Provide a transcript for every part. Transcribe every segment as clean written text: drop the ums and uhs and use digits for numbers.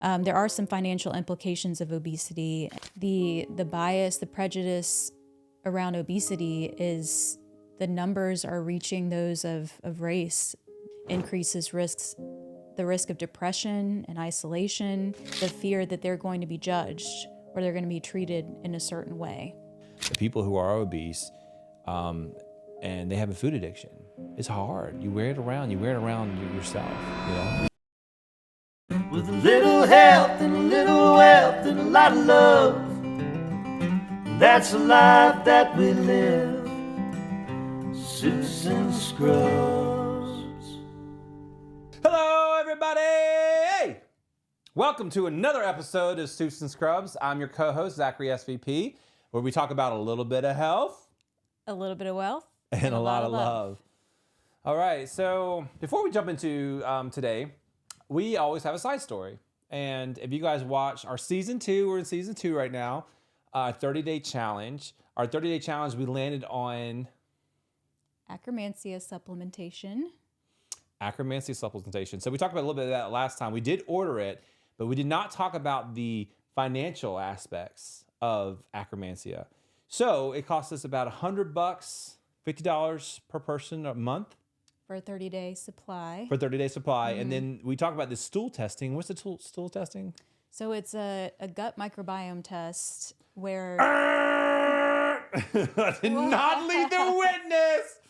There are some financial implications of obesity. The bias, the prejudice around obesity is the numbers are reaching those of race, increases the risk of depression and isolation, the fear that they're going to be judged or they're going to be treated in a certain way. The people who are obese and they have a food addiction, it's hard. You wear it around yourself, you know? With a little health and a little wealth and a lot of love, that's the life that we live. Suits and scrubs. Hello, everybody! Welcome to another episode of Suits and Scrubs. I'm your co-host, Zachary SVP, where we talk about a little bit of health, A little bit of wealth, and a lot of love. All right, so before we jump into today, we always have a side story. And if you guys watch our season 2, we're in season 2 right now, 30-day challenge. Our 30-day challenge, we landed on Akkermansia supplementation. Akkermansia supplementation. So we talked about a little bit of that last time. We did order it, but we did not talk about the financial aspects of Akkermansia. So it cost us about $100, $50 per person a month. For a 30-day supply. For 30-day supply. Mm-hmm. And then we talk about the stool testing. What's the stool testing? So it's a gut microbiome test where... I did not lead the witness.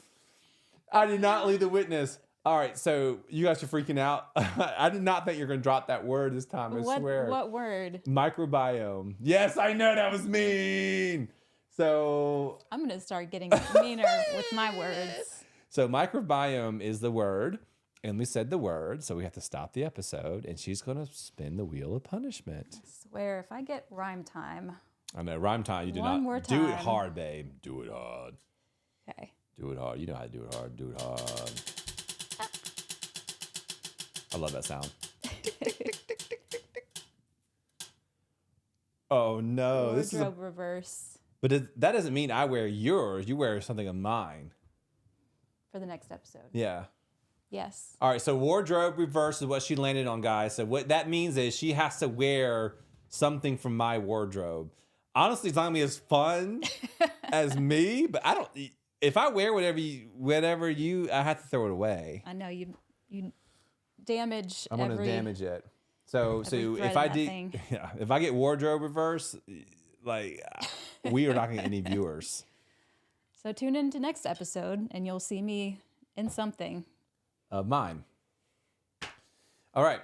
I did not lead the witness. All right, so you guys are freaking out. I did not think you were going to drop that word this time, I swear. What word? Microbiome. Yes, I know that was mean. So... I'm going to start getting meaner with my words. So microbiome is the word, and we said the word, so we have to stop the episode, and she's going to spin the wheel of punishment. I swear, if I get rhyme time. I know, rhyme time, you do One not. more Do it time. hard, babe. Do it hard. Okay. Do it hard. You know how to do it hard. Do it hard. I love that sound. Oh, no. This is Wardrobe reverse But that doesn't mean I wear yours. You wear something of mine. for the next episode. Yeah. Yes. All right, so wardrobe reverse is what she landed on, guys. So what that means is she has to wear something from my wardrobe. Honestly, it's not gonna be as fun as me, but I don't. If I wear whatever you, I have to throw it away. I know you damage. I'm gonna damage it. So if I do, yeah, if I get wardrobe reverse, like we are not gonna get any viewers. So tune in to next episode, and you'll see me in something. Of mine. All right.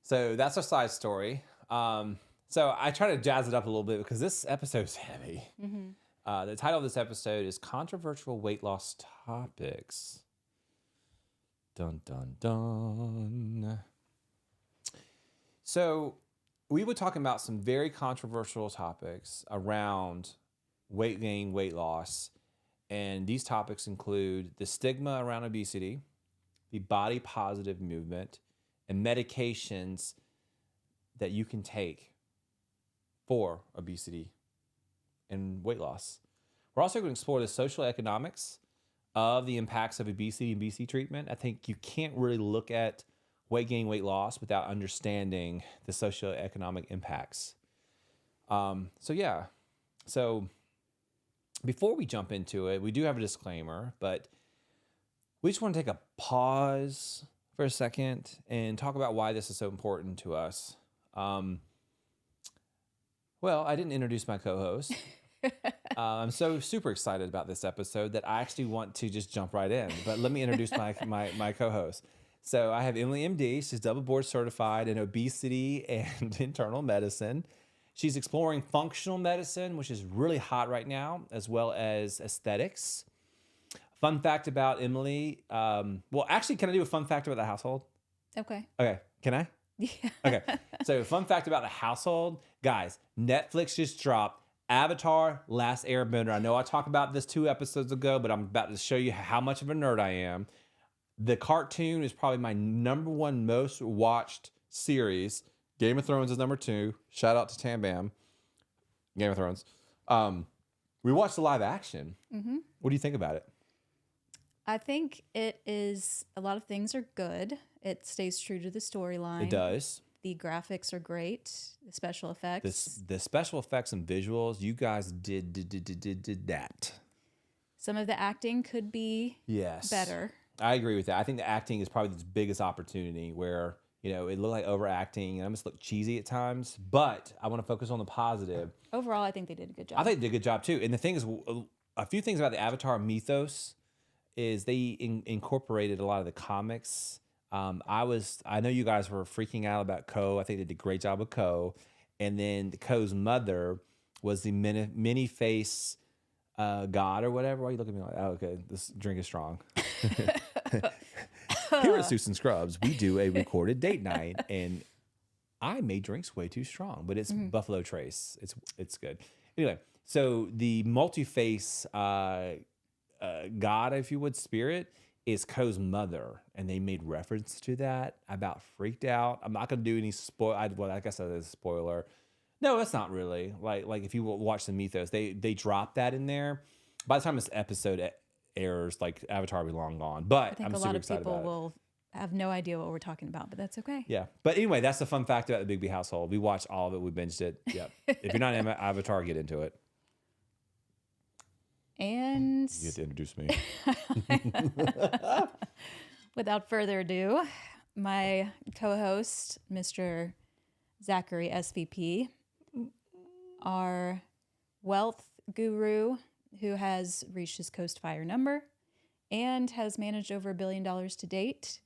So that's our side story. So I try to jazz it up a little bit because this episode's heavy. Mm-hmm. The title of this episode is Controversial Weight Loss Topics. Dun, dun, dun. So we were talking about some very controversial topics around weight gain, weight loss. And these topics include the stigma around obesity, the body positive movement, and medications that you can take for obesity and weight loss. We're also going to explore the social economics of the impacts of obesity and obesity treatment. I think you can't really look at weight gain, weight loss without understanding the socioeconomic impacts. So before we jump into it, we do have a disclaimer, but we just want to take a pause for a second and talk about why this is so important to us. Well, I didn't introduce my co-host. I'm so super excited about this episode that I actually want to just jump right in. But let me introduce my co-host. So I have Emily MD. She's double board certified in obesity and internal medicine. She's exploring functional medicine, which is really hot right now, as well as aesthetics. Fun fact about Emily. Well, actually, can I do a fun fact about the household? Okay. Okay. Can I? Yeah. Okay. So fun fact about the household. Guys, Netflix just dropped Avatar: Last Airbender. I know I talked about this 2 episodes ago, but I'm about to show you how much of a nerd I am. The cartoon is probably my number 1 most watched series. Game of Thrones is number 2. Shout out to Tam Bam. Game of Thrones. We watched the live action. Mm-hmm. What do you think about it? I think it is, a lot of things are good. It stays true to the storyline. It does. The graphics are great. The special effects. The special effects and visuals, you guys did that. Some of the acting could be Yes. better. I agree with that. I think the acting is probably the biggest opportunity where, you know, it looked like overacting and almost looked cheesy at times, but I want to focus on the positive. Overall, I think they did a good job. I think they did a good job too. And the thing is, a few things about the Avatar mythos is they incorporated a lot of the comics. I know you guys were freaking out about Ko. I think they did a great job with Ko. And then Ko's mother was the many face god or whatever. Why are you looking at me like, oh, okay, this drink is strong. Here at Susan Scrubs, we do a recorded date night, and I made drinks way too strong, but it's Buffalo Trace. It's good. Anyway, so the multi-face god, if you would, spirit, is Ko's mother, and they made reference to that. I about freaked out. I'm not going to do any spoil. I guess that is a spoiler. No, that's not really. Like if you watch the mythos, they drop that in there. By the time this episode airs, like Avatar will be long gone. But I think I'm a super lot of excited people about it. will have no idea what we're talking about, but that's okay. Yeah. But anyway, that's the fun fact about the Big B household. We watched all of it. We binged it. Yep. If you're not in Avatar, get into it. And You get to introduce me. without further ado, my co-host, Mr. Zachary SVP, our wealth guru who has reached his Coast Fire number and has managed over $1 billion to date.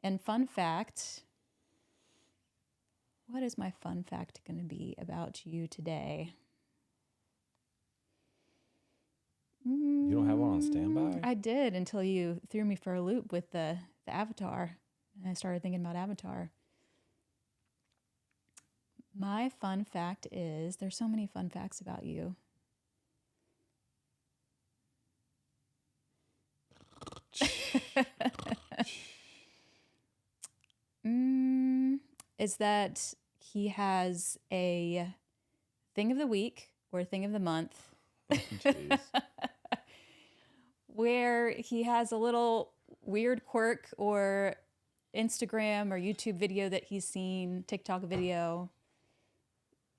And fun fact, what is my fun fact going to be about you today? You don't have one on standby? I did until you threw me for a loop with the Avatar. And I started thinking about Avatar. My fun fact is, there's so many fun facts about you. Is that he has a thing of the week or a thing of the month where he has a little weird quirk or Instagram or YouTube video that he's seen, TikTok video.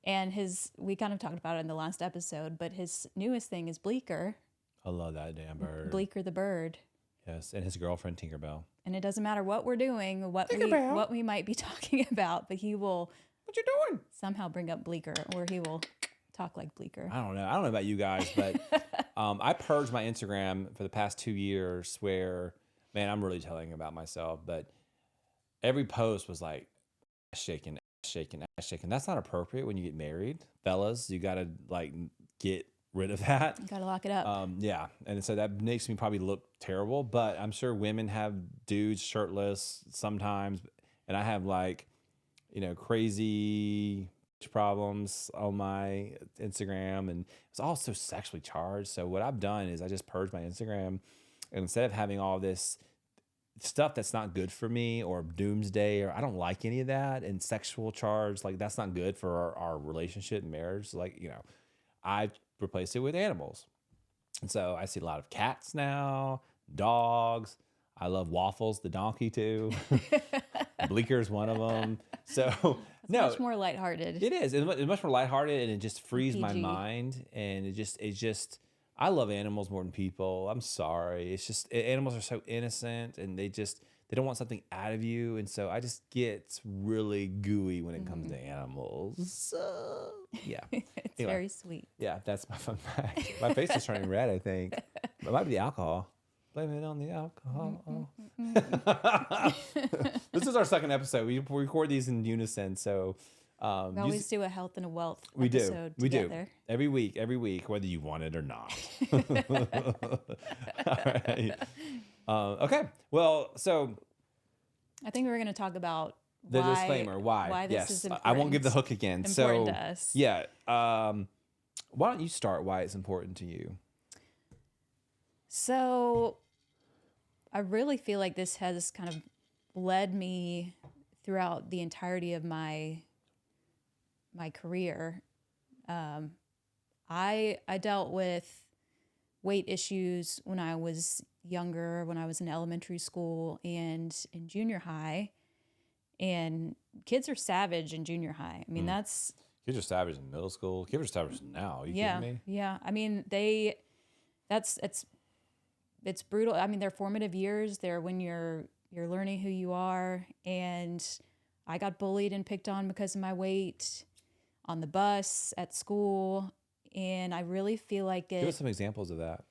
And we kind of talked about it in the last episode, but his newest thing is Bleeker. I love that damn bird. Bleeker the bird. Yes, and his girlfriend Tinkerbell. And it doesn't matter what we're doing, what we might be talking about, but he will What you doing? somehow bring up Bleeker, or he will talk like Bleeker. I don't know about you guys, but I purged my Instagram for the past 2 years where, man, I'm really telling about myself, but every post was like ass shaking, ass shaking, ass shaking. That's not appropriate when you get married. Fellas, you got to like get rid of that. Gotta lock it up. Yeah. And so that makes me probably look terrible, but I'm sure women have dudes shirtless sometimes. And I have like, you know, crazy problems on my Instagram, and it's all so sexually charged. So what I've done is I just purged my Instagram, and instead of having all this stuff that's not good for me or doomsday, or I don't like any of that, and sexual charge, like that's not good for our relationship and marriage. Like, you know, I replaced it with animals. And so I see a lot of cats now, dogs. I love Waffles, the donkey too. Bleeker's one of them. So no, much more lighthearted. it is. It's much more lighthearted, and it just frees my PG. mind. And it just, I love animals more than people. I'm sorry. It's just, animals are so innocent, and they don't want something out of you. And so I just get really gooey when it comes to animals. So, yeah. It's Anyway. very sweet. Yeah, that's my fun fact. My face is turning red, I think. It might be the alcohol. Blame it on the alcohol. This is our second episode. We record these in unison, so We always do a health and a wealth we episode do. We together. do every week, whether you want it or not. All right. Okay. Well, so I think we're going to talk about the disclaimer. Why this yes, is important. I won't give the hook again. Important So to us. yeah. Why don't you start? Why it's important to you? So I really feel like this has kind of led me throughout the entirety of my career. I dealt with weight issues when I was younger, when I was in elementary school and in junior high. And kids are savage in junior high. I mean, that's Kids are savage in middle school. Kids are savage now. Are you yeah, kidding me? yeah. I mean, it's brutal. I mean, they're formative years. They're when you're learning who you are. And I got bullied and picked on because of my weight on the bus, at school. And I really feel like Give us some examples of that.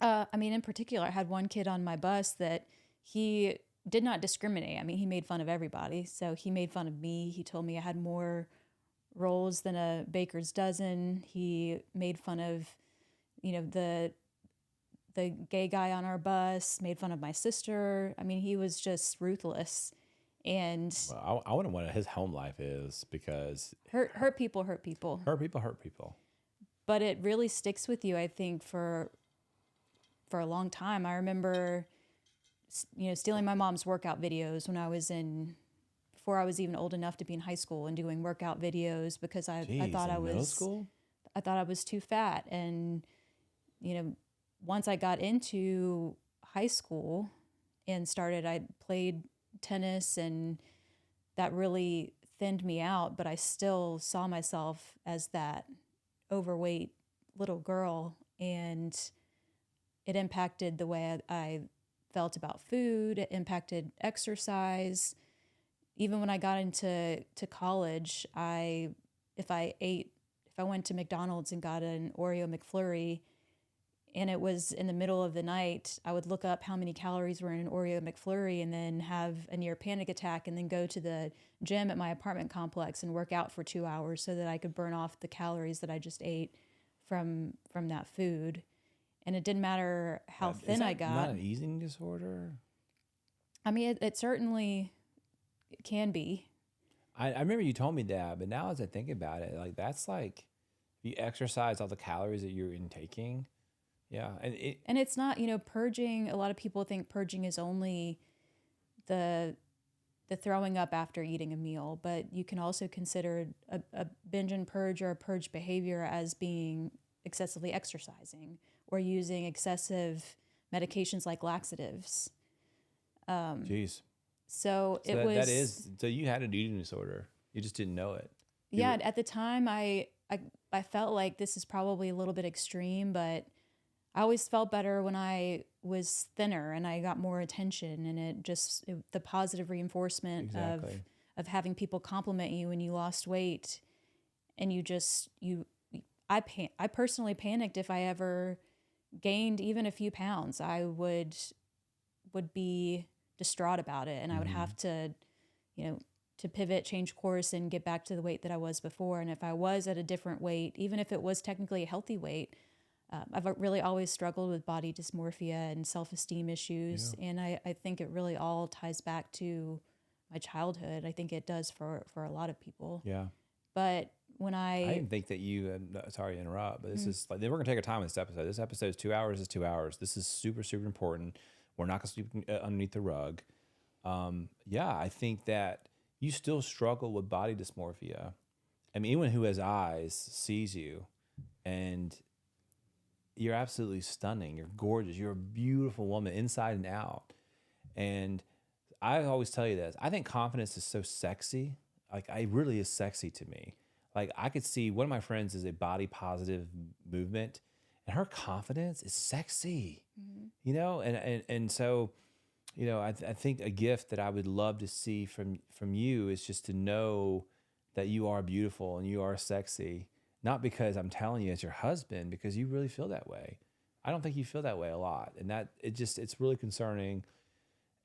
I mean, in particular, I had one kid on my bus that he did not discriminate. I mean, he made fun of everybody. So he made fun of me. He told me I had more rolls than a baker's dozen. He made fun of, the gay guy on our bus, made fun of my sister. I mean, he was just ruthless. And Well, I wonder what his home life is, because hurt people hurt people. hurt people hurt people. But it really sticks with you, I think, for a long time. I remember, stealing my mom's workout videos when I was before I was even old enough to be in high school, and doing workout videos because I thought in I middle was school? I thought I was too fat. And, once I got into high school and I played tennis, and that really thinned me out, but I still saw myself as that overweight little girl, and it impacted the way I felt about food. It impacted exercise. Even when I got into college, if I went to McDonald's and got an Oreo McFlurry, and it was in the middle of the night, I would look up how many calories were in an Oreo McFlurry and then have a near panic attack, and then go to the gym at my apartment complex and work out for 2 hours so that I could burn off the calories that I just ate from that food. And it didn't matter how thin I got. Not an eating disorder? I mean, it certainly can be. I remember you told me that, but now as I think about it, like that's like you exercise all the calories that you're intaking. Yeah. And it's not, purging. A lot of people think purging is only the throwing up after eating a meal, but you can also consider a binge and purge or a purge behavior as being excessively exercising or using excessive medications like laxatives. Jeez. So you had an eating disorder. You just didn't know it. At the time I felt like this is probably a little bit extreme, but I always felt better when I was thinner and I got more attention, and the positive reinforcement of having people compliment you when you lost weight, and I personally panicked if I ever gained even a few pounds. I would be distraught about it, and I would have to, to pivot, change course, and get back to the weight that I was before. And if I was at a different weight, even if it was technically a healthy weight, I've really always struggled with body dysmorphia and self-esteem issues. Yeah. And I think it really all ties back to my childhood. I think it does for a lot of people. Yeah. But when I didn't think that sorry to interrupt, but this is like, we're going to take our time in this episode. This episode is 2 hours. This is super, super important. We're not going to sleep underneath the rug. I think that you still struggle with body dysmorphia. I mean, anyone who has eyes sees you, and you're absolutely stunning. You're gorgeous. You're a beautiful woman inside and out. And I always tell you this. I think confidence is so sexy. Like, it really is sexy to me. Like, I could see one of my friends is a body positive movement, and her confidence is sexy, and so, I think a gift that I would love to see from you is just to know that you are beautiful and you are sexy. Not because I'm telling you as your husband, because you really feel that way. I don't think you feel that way a lot. And that it's really concerning.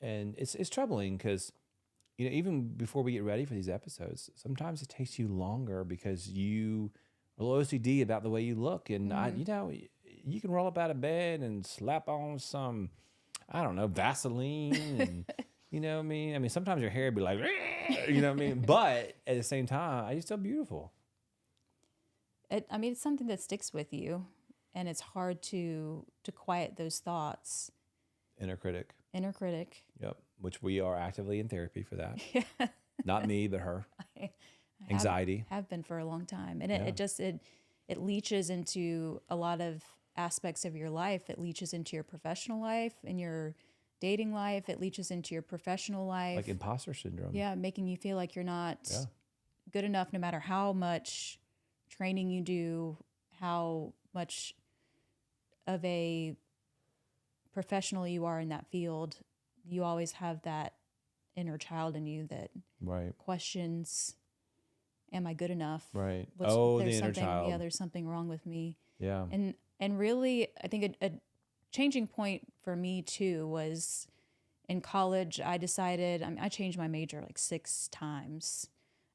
And it's troubling because, even before we get ready for these episodes, sometimes it takes you longer because you are a little OCD about the way you look. And you can roll up out of bed and slap on some, I don't know, Vaseline and you know what I mean? I mean, sometimes your hair would be like, you know what I mean? But at the same time, you're still beautiful. It's something that sticks with you, and it's hard to quiet those thoughts. Inner critic. Yep. Which we are actively in therapy for that. Yeah. Not me, but her. Anxiety. Have been for a long time. And it leaches into a lot of aspects of your life. It leaches into your professional life and your dating life. It leaches into your professional life. Like imposter syndrome. Yeah, making you feel like you're not good enough no matter how much training you do, how much of a professional you are in that field. You always have that inner child in you that questions, am I good enough? Right. The inner child. Yeah, there's something wrong with me. Yeah. And really, I think a changing point for me too was in college. I decided, I changed my major like 6 times.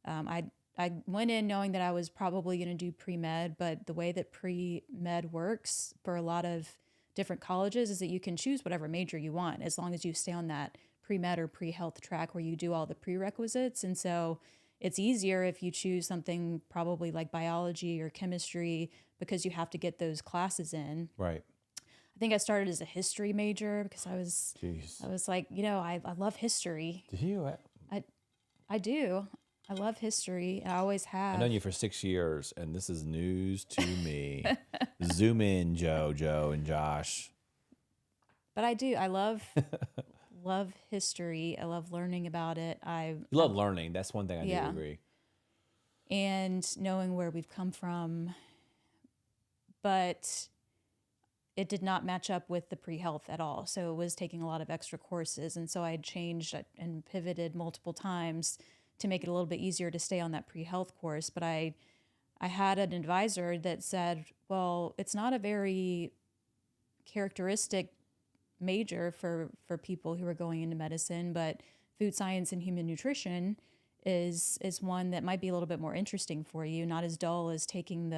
I went in knowing that I was probably going to do pre-med, but the way that pre-med works for a lot of different colleges is that you can choose whatever major you want as long as you stay on that pre-med or pre-health track where you do all the prerequisites. And so it's easier if you choose something probably like biology or chemistry because you have to get those classes in. Right. I think I started as a history major because I was like, I love history. Do you? I do. I love history. I always have. I've known you for 6 years, and this is news to me. Zoom in, Joe, and Josh. But I do. I love history. I love learning about it. You love learning. That's one thing I do agree. And knowing where we've come from. But it did not match up with the pre-health at all. So it was taking a lot of extra courses. And so I had changed and pivoted multiple times to make it a little bit easier to stay on that pre-health course. But I had an advisor that said, well, it's not a very characteristic major for people who are going into medicine, but food science and human nutrition is one that might be a little bit more interesting for you, not as dull as taking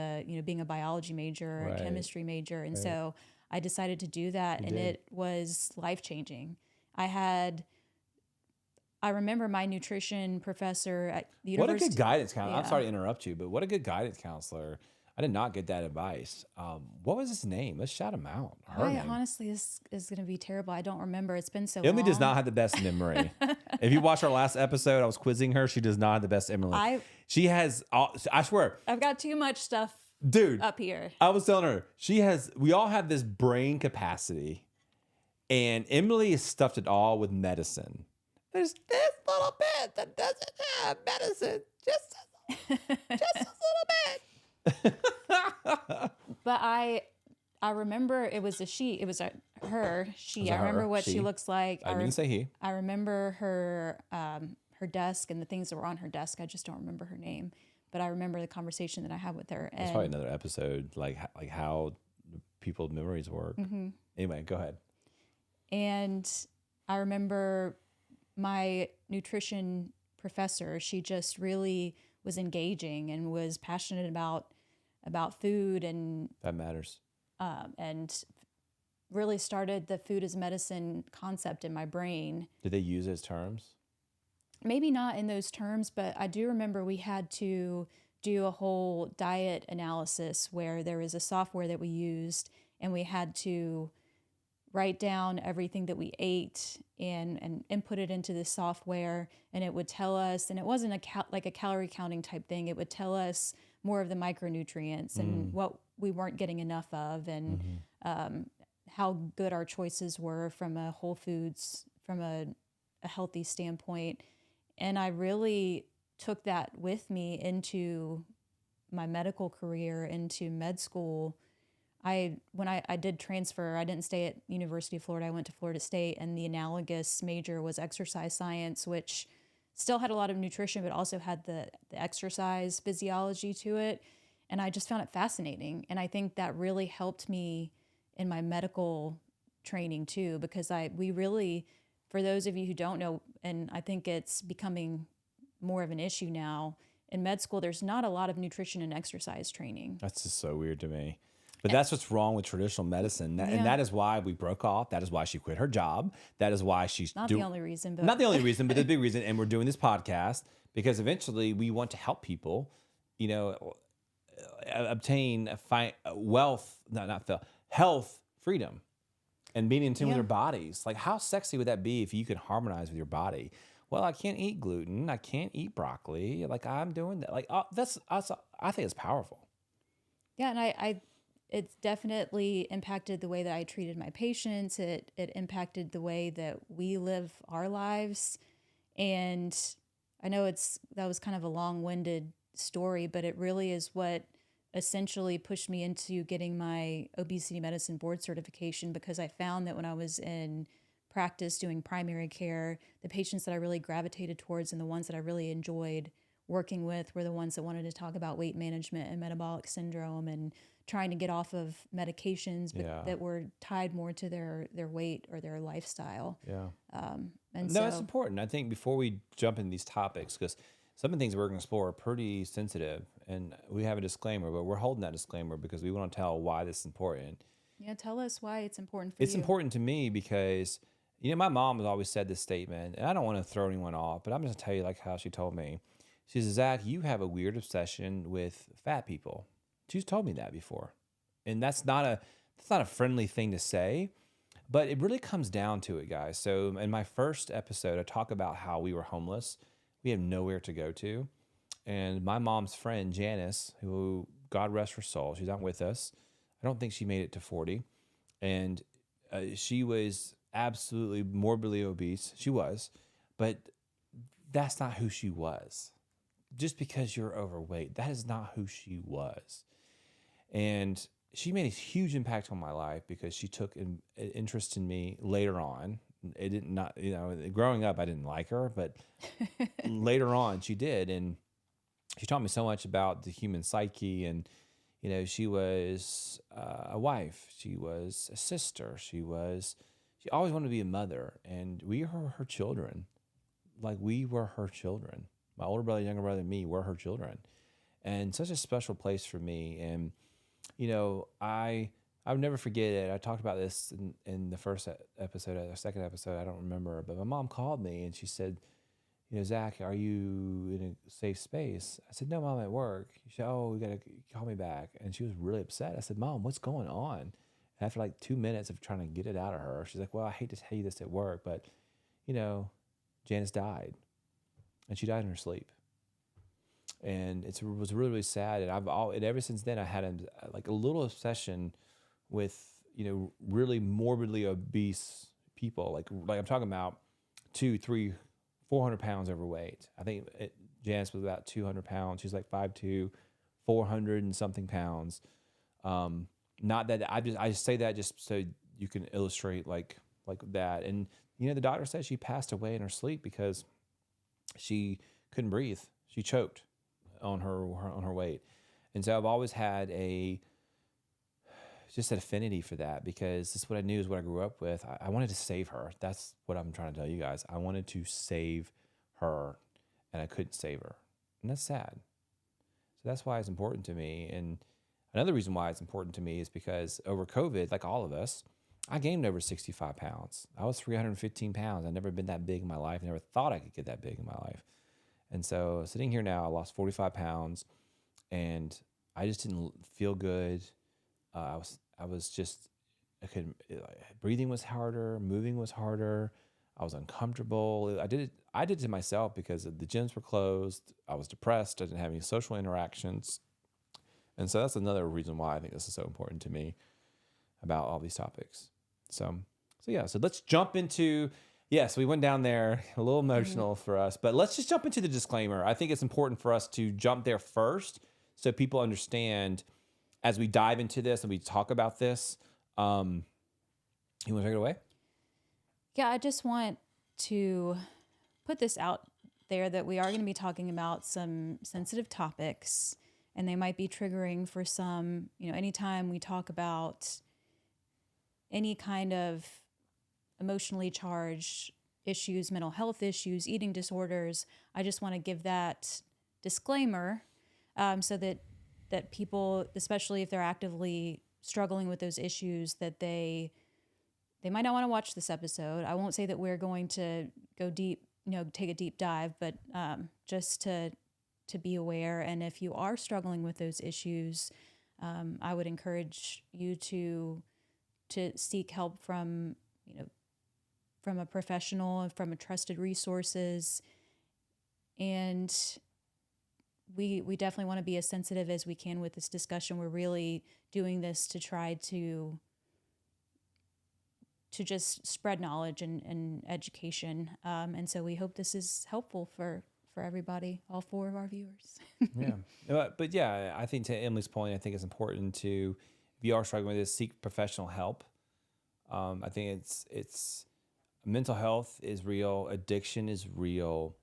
being a biology major or a chemistry major. And so I decided to do that, and it was life-changing. I remember my nutrition professor at the university. What a good guidance counselor. I'm sorry to interrupt you, but what a good guidance counselor. I did not get that advice. What was his name? Let's shout him out. Honestly, this is going to be terrible. I don't remember. It's been so long. Emily does not have the best memory. If you watch our last episode, I was quizzing her. She does not have the best memory. She has, I swear. I've got too much stuff up here. I was telling her, we all have this brain capacity, and Emily has stuffed it all with medicine. There's this little bit that doesn't have medicine. Just a little bit. But I remember it was a she. It was her. She. I remember what she looks like. I didn't say he. I remember her desk and the things that were on her desk. I just don't remember her name. But I remember the conversation that I had with her. That's probably another episode, like how people's memories work. Mm-hmm. Anyway, go ahead. And I remember my nutrition professor, she just really was engaging and was passionate about food, and that matters. And really started the food as medicine concept in my brain. Did they use those terms? Maybe not in those terms, but I do remember we had to do a whole diet analysis where there was a software that we used, and we had to write down everything that we ate and input it into this software, and it would tell us, and it wasn't like a calorie counting type thing, it would tell us more of the micronutrients and what we weren't getting enough of, and how good our choices were from a whole foods, from a healthy standpoint. And I really took that with me into my medical career, into med school. When I did transfer, I didn't stay at University of Florida. I went to Florida State, and the analogous major was exercise science, which still had a lot of nutrition, but also had the exercise physiology to it. And I just found it fascinating. And I think that really helped me in my medical training too, because we really, for those of you who don't know, and I think it's becoming more of an issue now, in med school, there's not a lot of nutrition and exercise training. That's just so weird to me. But that's what's wrong with traditional medicine. And that is why we broke off. That is why she quit her job. That is why she's not the only reason, but not the only reason, but the big reason. And we're doing this podcast because eventually we want to help people, obtain health freedom and being in tune with their bodies. Like, how sexy would that be if you could harmonize with your body? Well, I can't eat gluten. I can't eat broccoli. Like, I'm doing that. Like, I think it's powerful. Yeah, and it's definitely impacted the way that I treated my patients. It impacted the way that we live our lives. And I know that was kind of a long-winded story, but it really is what essentially pushed me into getting my obesity medicine board certification, because I found that when I was in practice doing primary care, the patients that I really gravitated towards and the ones that I really enjoyed working with were the ones that wanted to talk about weight management and metabolic syndrome and trying to get off of medications, but that were tied more to their weight or their lifestyle. Yeah. And no, it's important. I think before we jump into these topics, because some of the things we're going to explore are pretty sensitive, and we have a disclaimer, but we're holding that disclaimer because we want to tell why this is important. Yeah, tell us why it's important for you. It's important to me because, my mom has always said this statement, and I don't want to throw anyone off, but I'm just going to tell you like how she told me. She says, Zach, you have a weird obsession with fat people. She's told me that before. And that's not a friendly thing to say, but it really comes down to it, guys. So in my first episode, I talk about how we were homeless. We had nowhere to go to. And my mom's friend, Janice, who, God rest her soul, she's not with us. I don't think she made it to 40. And she was absolutely morbidly obese. She was. But that's not who she was. Just because you're overweight, that is not who she was. And she made a huge impact on my life because she took an interest in me later on. It didn't not, growing up, I didn't like her, but later on she did. And she taught me so much about the human psyche. And, she was a wife. She was a sister. She always wanted to be a mother. And we were her children. Like we were her children. My older brother, younger brother, and me were her children. And such a special place for me. And, I would never forget it. I talked about this in the first episode, or the second episode, I don't remember. But my mom called me and she said, Zach, are you in a safe space? I said, no, Mom, I'm at work. She said, oh, you got to call me back. And she was really upset. I said, Mom, what's going on? And after like 2 minutes of trying to get it out of her, she's like, well, I hate to tell you this at work, but, Janice died. And she died in her sleep. And it was really, really sad. And ever since then, I had a little obsession with, really morbidly obese people. Like I'm talking about 200, 300, 400 pounds overweight. I think Janice was about 200 pounds. She's like 5'2", 400 and something pounds. Not that I just say that just so you can illustrate like that. And, the doctor said she passed away in her sleep because she couldn't breathe. She choked on her weight. And so I've always had just an affinity for that because this is what I knew is what I grew up with. I wanted to save her. That's what I'm trying to tell you guys. I wanted to save her and I couldn't save her. And that's sad. So that's why it's important to me. And another reason why it's important to me is because over COVID, like all of us, I gained over 65 pounds. I was 315 pounds. I've never been that big in my life. I never thought I could get that big in my life. And so sitting here now, I lost 45 pounds and I just didn't feel good. I couldn't, breathing was harder, moving was harder. I was uncomfortable. I did it to myself because the gyms were closed. I was depressed. I didn't have any social interactions. And so that's another reason why I think this is so important to me about all these topics. So let's jump into, so we went down there, a little emotional for us, but let's just jump into the disclaimer. I think it's important for us to jump there first so people understand as we dive into this and we talk about this. You want to take it away? Yeah, I just want to put this out there that we are going to be talking about some sensitive topics, and they might be triggering for some. Anytime we talk about any kind of emotionally charged issues, mental health issues, eating disorders, I just want to give that disclaimer so that people, especially if they're actively struggling with those issues, that they might not want to watch this episode. I won't say that we're going to go deep, take a deep dive, but just to be aware. And if you are struggling with those issues, I would encourage you to seek help from a professional, from a trusted resources. And we definitely want to be as sensitive as we can with this discussion. We're really doing this to try to just spread knowledge and education. And so we hope this is helpful for everybody, all 4 of our viewers. Yeah. But yeah, I think to Emily's point, I think it's important to, if you are struggling with this, seek professional help. I think it's mental health is real. Addiction is real.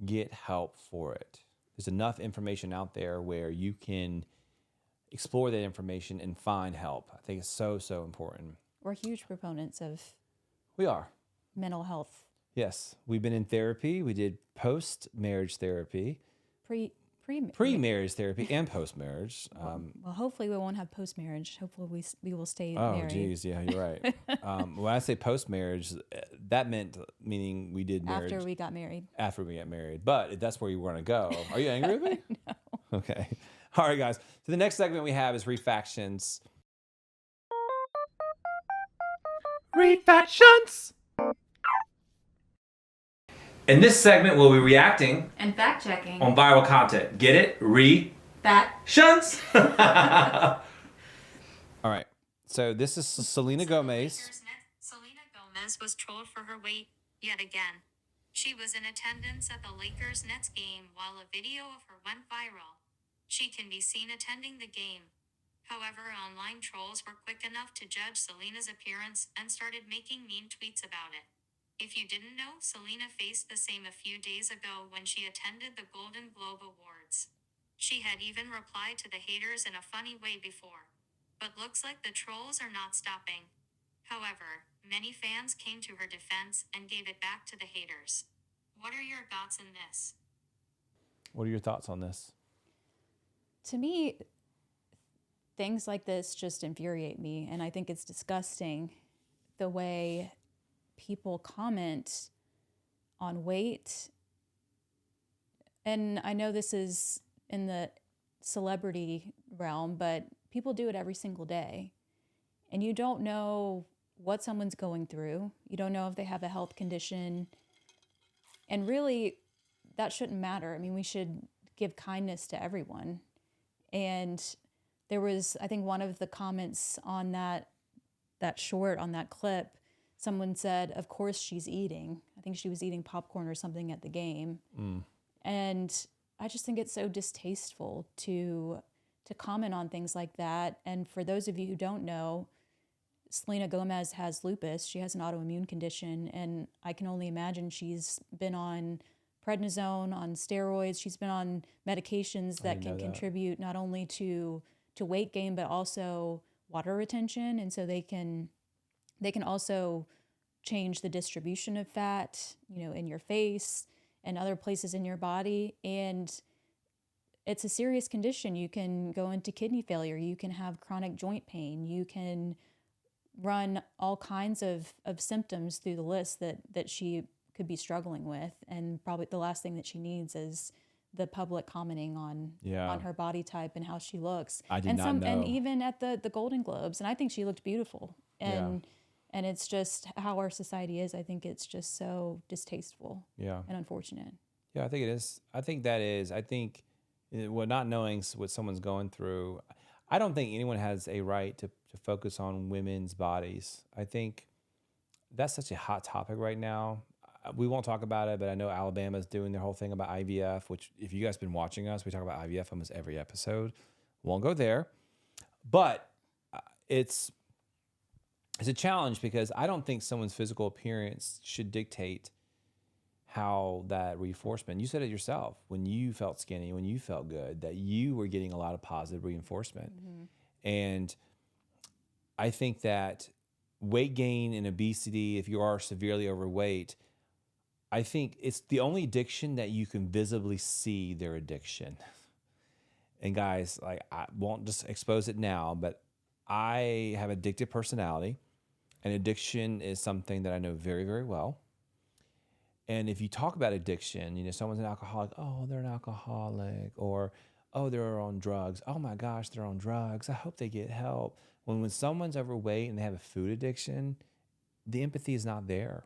Get help for it. There's enough information out there where you can explore that information and find help. I think it's so, so important. We're huge proponents of We are. mental health. Yes. We've been in therapy. We did post-marriage therapy, pre-marriage therapy, and post-marriage. Well, hopefully we won't have post-marriage. Hopefully we will stay Oh, married. geez. Yeah, you're right. When I say post-marriage, that meaning we did marriage. After we got married. After we get married. But that's where you want to go. Are you angry with me? No. Okay. All right, guys. So the next segment we have is Refactions. Refactions! In this segment, we'll be reacting And fact-checking. on viral content. Get it? Refactions! All right. So this is Selena Gomez. Selena Gomez was trolled for her weight yet again. She was in attendance at the Lakers-Nets game while a video of her went viral. She can be seen attending the game. However, online trolls were quick enough to judge Selena's appearance and started making mean tweets about it. If you didn't know, Selena faced the same a few days ago when she attended the Golden Globe Awards. She had even replied to the haters in a funny way before. But looks like the trolls are not stopping. However, many fans came to her defense and gave it back to the haters. What are your thoughts on this? What are your thoughts on this? To me, things like this just infuriate me, and I think it's disgusting the way people comment on weight. And I know this is in the celebrity realm, but people do it every single day. And you don't know what someone's going through. You don't know if they have a health condition. And really, that shouldn't matter. I mean, we should give kindness to everyone. And there was, I think, one of the comments on that short, on that clip, someone said, of course she's eating. I think she was eating popcorn or something at the game. And I just think it's so distasteful to comment on things like that. And for those of you who don't know, Selena Gomez has lupus. She has an autoimmune condition. And I can only imagine she's been on prednisone, on steroids. She's been on medications that can contribute not only to weight gain, but also water retention. And so they can also change the distribution of fat, in your face and other places in your body. And it's a serious condition. You can go into kidney failure. You can have chronic joint pain. You can run all kinds of symptoms through the list that she could be struggling with. And probably the last thing that she needs is the public commenting on her body type and how she looks. I did not know. And even at the Golden Globes, and I think she looked beautiful. And it's just how our society is. I think it's just so distasteful and unfortunate. Yeah, I think it is. I think not knowing what someone's going through, I don't think anyone has a right to focus on women's bodies. I think that's such a hot topic right now. We won't talk about it, but I know Alabama's doing their whole thing about IVF, which if you guys have been watching us, we talk about IVF almost every episode. Won't go there. But it's a challenge because I don't think someone's physical appearance should dictate how that reinforcement. You said it yourself, when you felt skinny, when you felt good, that you were getting a lot of positive reinforcement. And I think that weight gain and obesity, if you are severely overweight, I think it's the only addiction that you can visibly see their addiction. And guys, I won't just expose it now, but I have addictive personality, and addiction is something that I know very, very well. And if you talk about addiction, someone's an alcoholic, oh, they're an alcoholic, or oh, they're on drugs. Oh my gosh, they're on drugs. I hope they get help. When someone's overweight and they have a food addiction, the empathy is not there.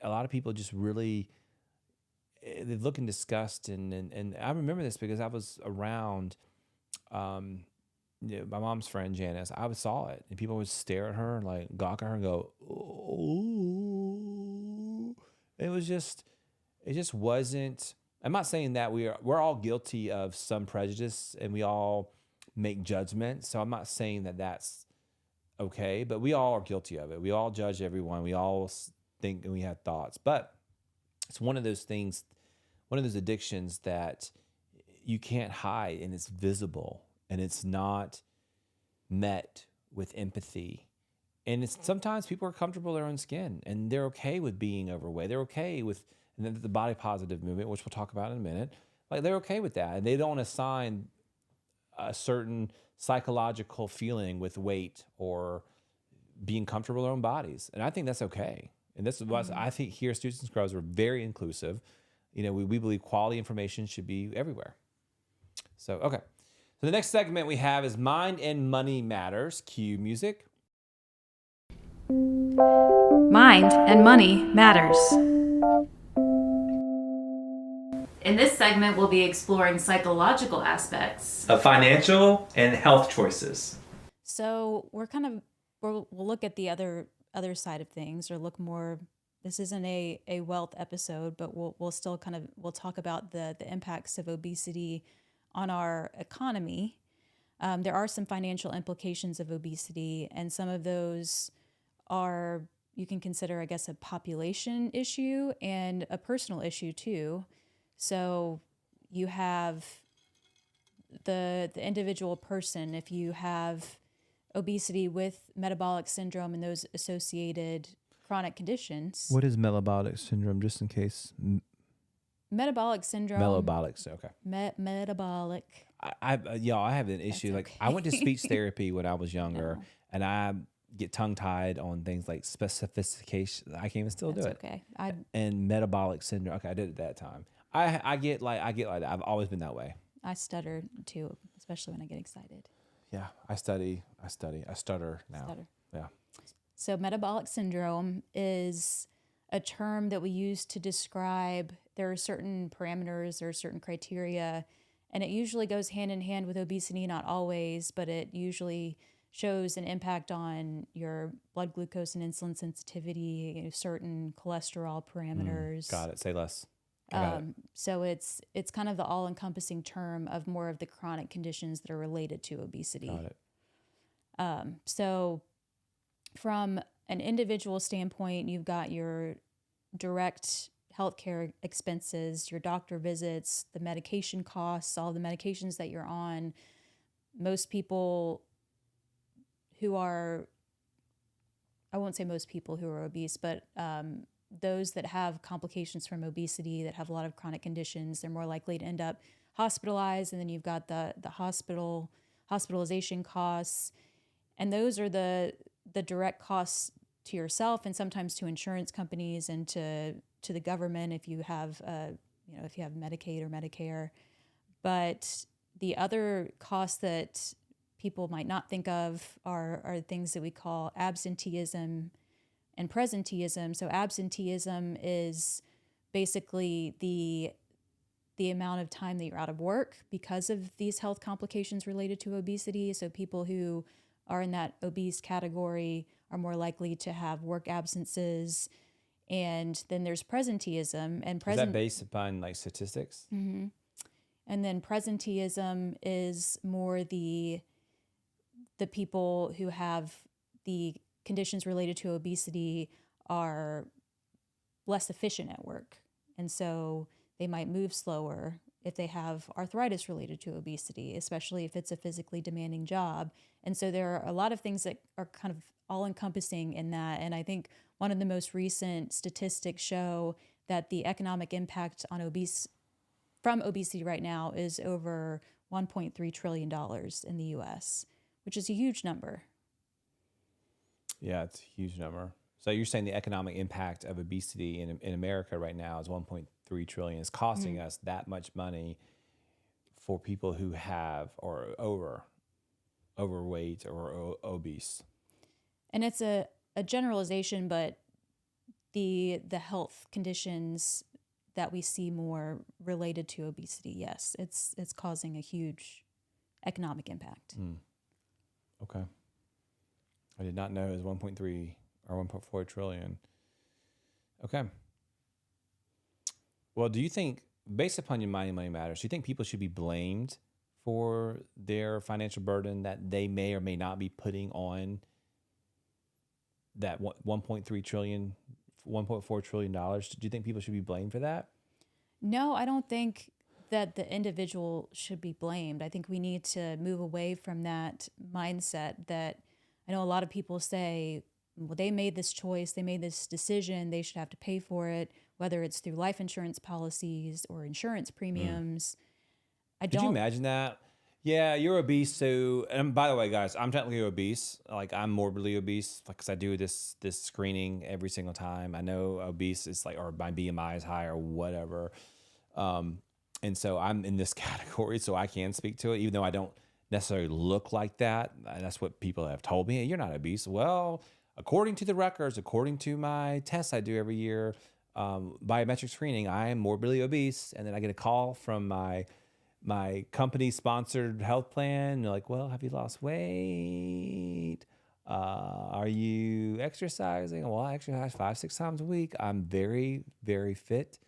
A lot of people just really, they look in disgust. And I remember this because I was around my mom's friend Janice. I saw it, and people would stare at her and like gawk at her and go, "Oh." It just wasn't. I'm not saying that we're all guilty of some prejudice and we all make judgments. So I'm not saying that that's okay, but we all are guilty of it. We all judge everyone. We all think and we have thoughts, but it's one of those things, one of those addictions that you can't hide, and it's visible, and it's not met with empathy. And it's sometimes people are comfortable in their own skin, and they're okay with being overweight. They're okay with, and then the body positive movement, which we'll talk about in a minute, like they're okay with that, and they don't assign a certain psychological feeling with weight or being comfortable in their own bodies. And I think that's okay. And this is what I think here at Students and Scrubs, we're very inclusive. We believe quality information should be everywhere. So, okay. So the next segment we have is Mind and Money Matters. Cue music. Mind and money matters. In this segment, we'll be exploring psychological aspects of financial and health choices. So we'll look at the other side of things, or look more. This isn't a wealth episode, but we'll still we'll talk about the impacts of obesity on our economy. There are some financial implications of obesity, and some of those are, you can consider, I guess, a population issue and a personal issue too. So you have the individual person. If you have obesity with metabolic syndrome and those associated chronic conditions. What is metabolic syndrome, just in case? Metabolic syndrome. Metabolic, okay. Metabolic. I have an issue. That's like okay. I went to speech therapy when I was younger, and I get tongue-tied on things like specification. I can't even still do it. Okay. And metabolic syndrome. Okay, I did it that time. I get like that. I've always been that way. I stutter too, especially when I get excited. Yeah, I stutter now. Stutter. Yeah. So metabolic syndrome is a term that we use to describe, there are certain parameters or certain criteria, and it usually goes hand in hand with obesity, not always, but it usually shows an impact on your blood glucose and insulin sensitivity, certain cholesterol parameters. Got it. Say less. I got it. So it's kind of the all-encompassing term of more of the chronic conditions that are related to obesity. Got it. So from an individual standpoint, you've got your direct healthcare expenses, your doctor visits, the medication costs, all the medications that you're on. Most people who are, I won't say most people who are obese, but those that have complications from obesity, that have a lot of chronic conditions, they're more likely to end up hospitalized. And then you've got the hospitalization costs. And those are the direct costs to yourself, and sometimes to insurance companies and to the government if you have if you have Medicaid or Medicare. But the other costs that people might not think of are things that we call absenteeism and presenteeism. So absenteeism is basically the amount of time that you're out of work because of these health complications related to obesity. So people who are in that obese category are more likely to have work absences. And then there's presenteeism. And Is that based upon like statistics? Mm-hmm. And then presenteeism is more the people who have the conditions related to obesity are less efficient at work. And so they might move slower if they have arthritis related to obesity, especially if it's a physically demanding job. And so there are a lot of things that are kind of all-encompassing in that. And I think one of the most recent statistics show that the economic impact on from obesity right now is over $1.3 trillion in the U.S., which is a huge number. Yeah, it's a huge number. So you're saying the economic impact of obesity in America right now is 1.3 trillion. It's costing us that much money for people who have or overweight or obese. And it's a generalization, but the health conditions that we see more related to obesity, yes, it's causing a huge economic impact. Okay. I did not know it was 1.3 or 1.4 trillion. Okay. Well, do you think, based upon your Money Matters, do you think people should be blamed for their financial burden that they may or may not be putting on that 1.3 trillion, $1.4 trillion? Do you think people should be blamed for that? No, I don't think that the individual should be blamed. I think we need to move away from that mindset that I know a lot of people say, well, they made this choice, they made this decision, they should have to pay for it, whether it's through life insurance policies or insurance premiums. Could you imagine that? Yeah, you're obese, so, and by the way, guys, I'm technically obese. Like, I'm morbidly obese, because I do this screening every single time. I know obese is like, or my BMI is high or whatever. And so I'm in this category, so I can speak to it, even though I don't necessarily look like that. And that's what people have told me. Hey, you're not obese. Well, according to the records, according to my tests I do every year, biometric screening, I am morbidly obese. And then I get a call from my company-sponsored health plan. And they're like, well, have you lost weight? Are you exercising? Well, I exercise 5-6 times a week. I'm very, very fit.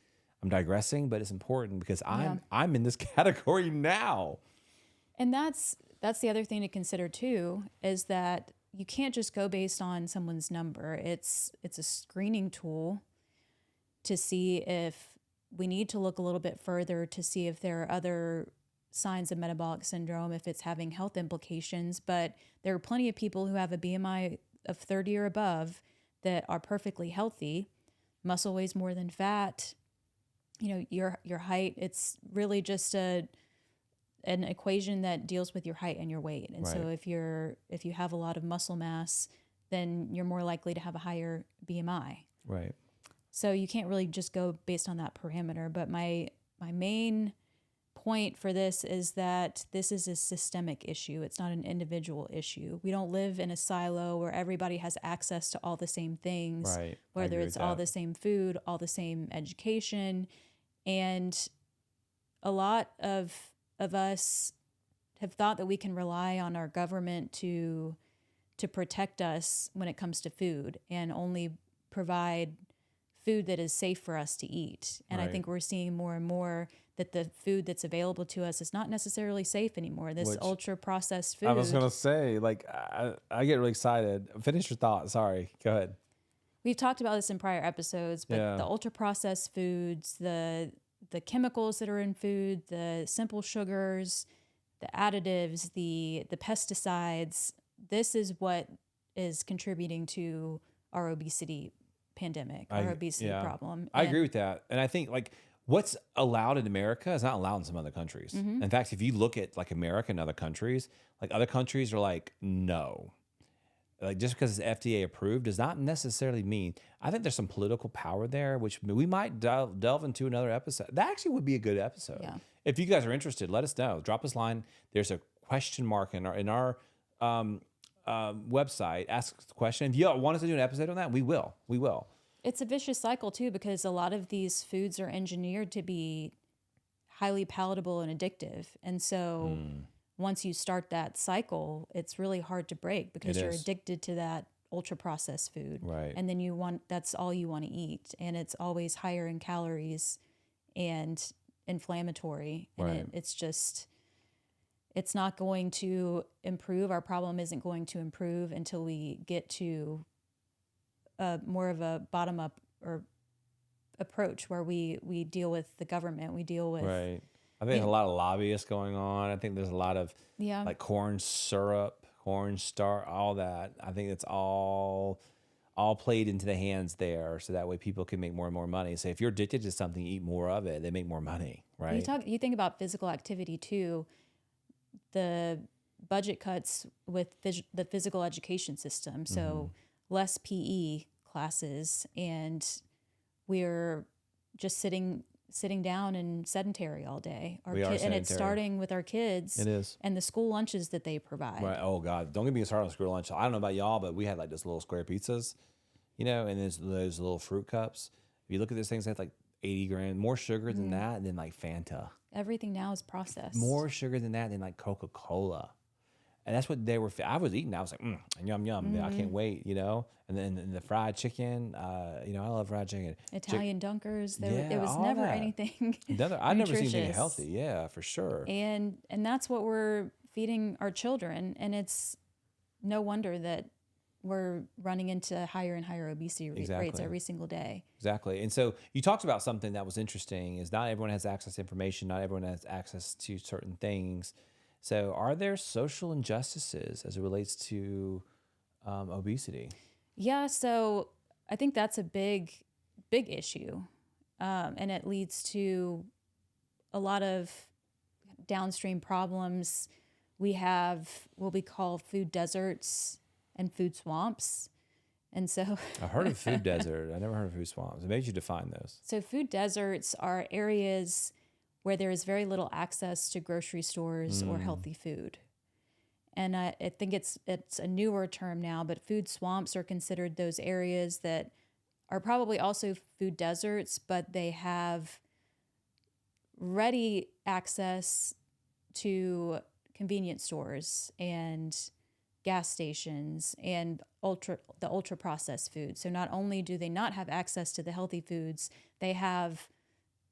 I'm digressing, but it's important because I'm in this category now. And that's the other thing to consider too, is that you can't just go based on someone's number. It's a screening tool to see if we need to look a little bit further to see if there are other signs of metabolic syndrome, if it's having health implications. But there are plenty of people who have a BMI of 30 or above that are perfectly healthy. Muscle weighs more than fat. You know, your height, it's really just an equation that deals with your height and your weight. And so if you have a lot of muscle mass, then you're more likely to have a higher BMI. Right. So you can't really just go based on that parameter. But my main point for this is that this is a systemic issue. It's not an individual issue. We don't live in a silo where everybody has access to all the same things, Right. whether it's all the same food, all the same education. And a lot of us have thought that we can rely on our government to protect us when it comes to food and only provide food that is safe for us to eat. And I think we're seeing more and more that the food that's available to us is not necessarily safe anymore. This ultra processed food. I was going to say, like, I get really excited. Finish your thought. Sorry. Go ahead. We've talked about this in prior episodes, but the ultra processed foods, the chemicals that are in food, the simple sugars, the additives, the pesticides, this is what is contributing to our obesity pandemic, our obesity problem. I agree with that. And I think, like, what's allowed in America is not allowed in some other countries. In fact, if you look at like America and other countries, like other countries are like, no. Like, just because it's FDA approved does not necessarily mean. I think there's some political power there, which we might delve into another episode. That actually would be a good episode. Yeah. If you guys are interested, let us know. Drop us a line. There's a question mark in our website. Ask the question. If you want us to do an episode on that, we will. We will. It's a vicious cycle too, because a lot of these foods are engineered to be highly palatable and addictive. And so once you start that cycle, it's really hard to break because you're addicted to that ultra processed food. Right. And then that's all you want to eat. And it's always higher in calories and inflammatory. And it's not going to improve. Our problem isn't going to improve until we get to more of a bottom-up or approach where we deal with the government. We deal with I think there's a lot of lobbyists going on. I think there's a lot of like corn syrup, corn starch, all that. I think it's all played into the hands there, so that way people can make more and more money. So if you're addicted to something, you eat more of it. They make more money, right? You think about physical activity too. The budget cuts with the physical education system. So less PE classes, and we're just sitting down and sedentary all day. And it's starting with our kids. It is. And the school lunches that they provide. Right. Oh God, don't get me started on school lunch. I don't know about y'all, but we had like those little square pizzas, and there's those little fruit cups. If you look at these things, they have like 80 grams, more sugar than that than like Fanta. Everything now is processed. More sugar than that than like Coca-Cola. And that's what they were. I was eating. I was like, yum, yum. I can't wait, you know. And then the fried chicken. You know, I love fried chicken. Italian dunkers. There Yeah, was all never that. anything. I've never seen anything nutritious. healthy. Yeah, for sure. And that's what we're feeding our children. And it's no wonder that we're running into higher and higher obesity rates Exactly. every single day. Exactly. And so you talked about something that was interesting is not everyone has access to information. Not everyone has access to certain things. So are there social injustices as it relates to obesity? Yeah, so I think that's a big issue. And it leads to a lot of downstream problems. We have what we call food deserts and food swamps. And so I heard of food desert. I never heard of food swamps. It made you define those. So food deserts are areas where there is very little access to grocery stores or healthy food. And I think it's a newer term now, but food swamps are considered those areas that are probably also food deserts, but they have ready access to convenience stores and gas stations and the ultra processed food. So not only do they not have access to the healthy foods, they have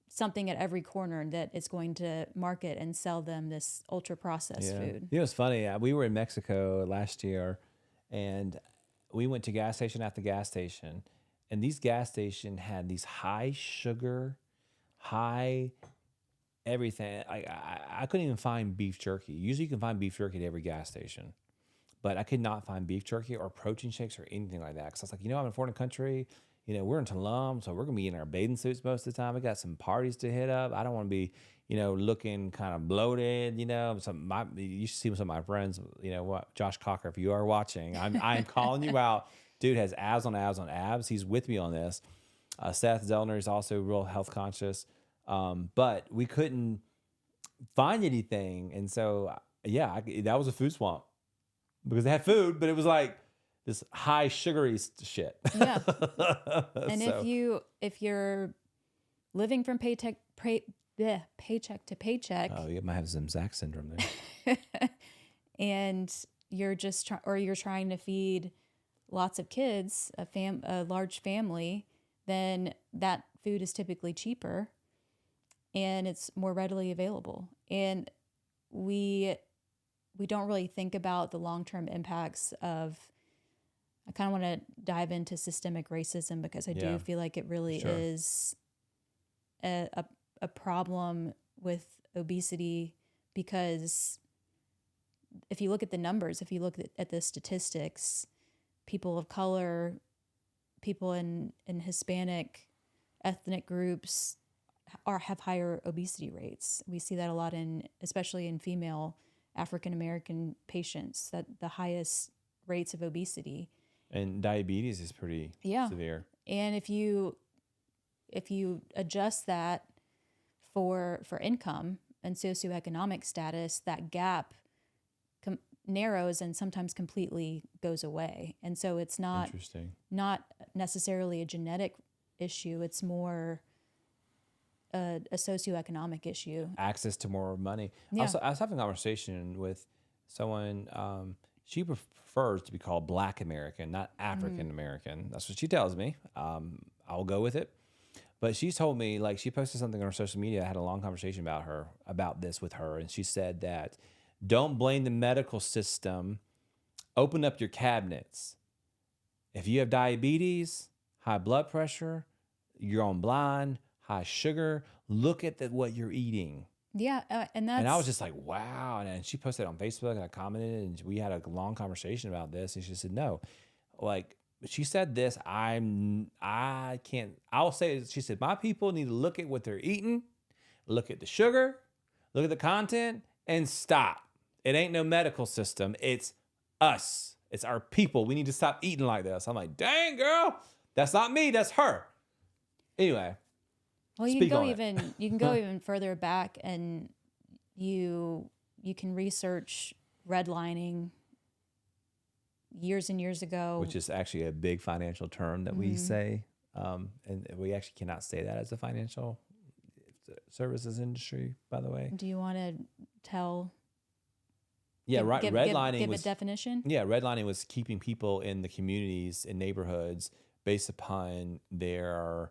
something at every corner that is going to market and sell them this ultra processed food. You know, it's funny. We were in Mexico last year, and we went to gas station after gas station, and these gas stations had these high sugar, high everything. I couldn't even find beef jerky. Usually you can find beef jerky at every gas station, but I could not find beef jerky or protein shakes or anything like that. Because I was like, you know, I'm in a foreign country. You know, we're in Tulum, so we're going to be in our bathing suits most of the time. We got some parties to hit up. I don't want to be, you know, looking kind of bloated, you know. You should see some of my friends, you know, what, Josh Cocker, if you are watching, I'm calling you out. Dude has abs on abs on abs. He's with me on this. Seth Zellner is also real health conscious. But we couldn't find anything. And so, yeah, that was a food swamp because they had food, but it was like this high sugary shit. Yeah. And if you're living from paycheck to paycheck. Oh, you might have some Zach syndrome there. And you're just you're trying to feed lots of kids, a large family, then that food is typically cheaper and it's more readily available. And we don't really think about the long-term impacts of. I kind of want to dive into systemic racism because I do feel like it really is a problem with obesity, because if you look at the numbers, if you look at the statistics, people of color, people in Hispanic ethnic groups have higher obesity rates. We see that a lot especially in female African American patients, that the highest rates of obesity. And diabetes is pretty severe. And if you adjust that for income and socioeconomic status, that gap narrows and sometimes completely goes away. And so it's not necessarily a genetic issue. It's more a socioeconomic issue. Access to more money. Yeah. I was having a conversation with someone. She prefers to be called Black American, not African American. That's what she tells me. I'll go with it. But she's told me, like, she posted something on her social media. I had a long conversation about this with her. And she said that don't blame the medical system. Open up your cabinets. If you have diabetes, high blood pressure, you're on blind, high sugar, look at what you're eating. Yeah, and I was just like, wow. And she posted it on Facebook, and I commented, and we had a long conversation about this. And she said, no, like, she said this, I can't, I'll say it. She said, my people need to look at what they're eating, look at the sugar, look at the content, and stop. It ain't no medical system. It's us. It's our people. We need to stop eating like this. I'm like, dang, girl, that's not me. That's her. Anyway. Well, you can go even further back, and you can research redlining years and years ago, which is actually a big financial term that we say And we actually cannot say that as a financial services industry, by the way. Do you want to tell? Yeah, right. Redlining give was a definition. Yeah, redlining was keeping people in the communities and neighborhoods based upon their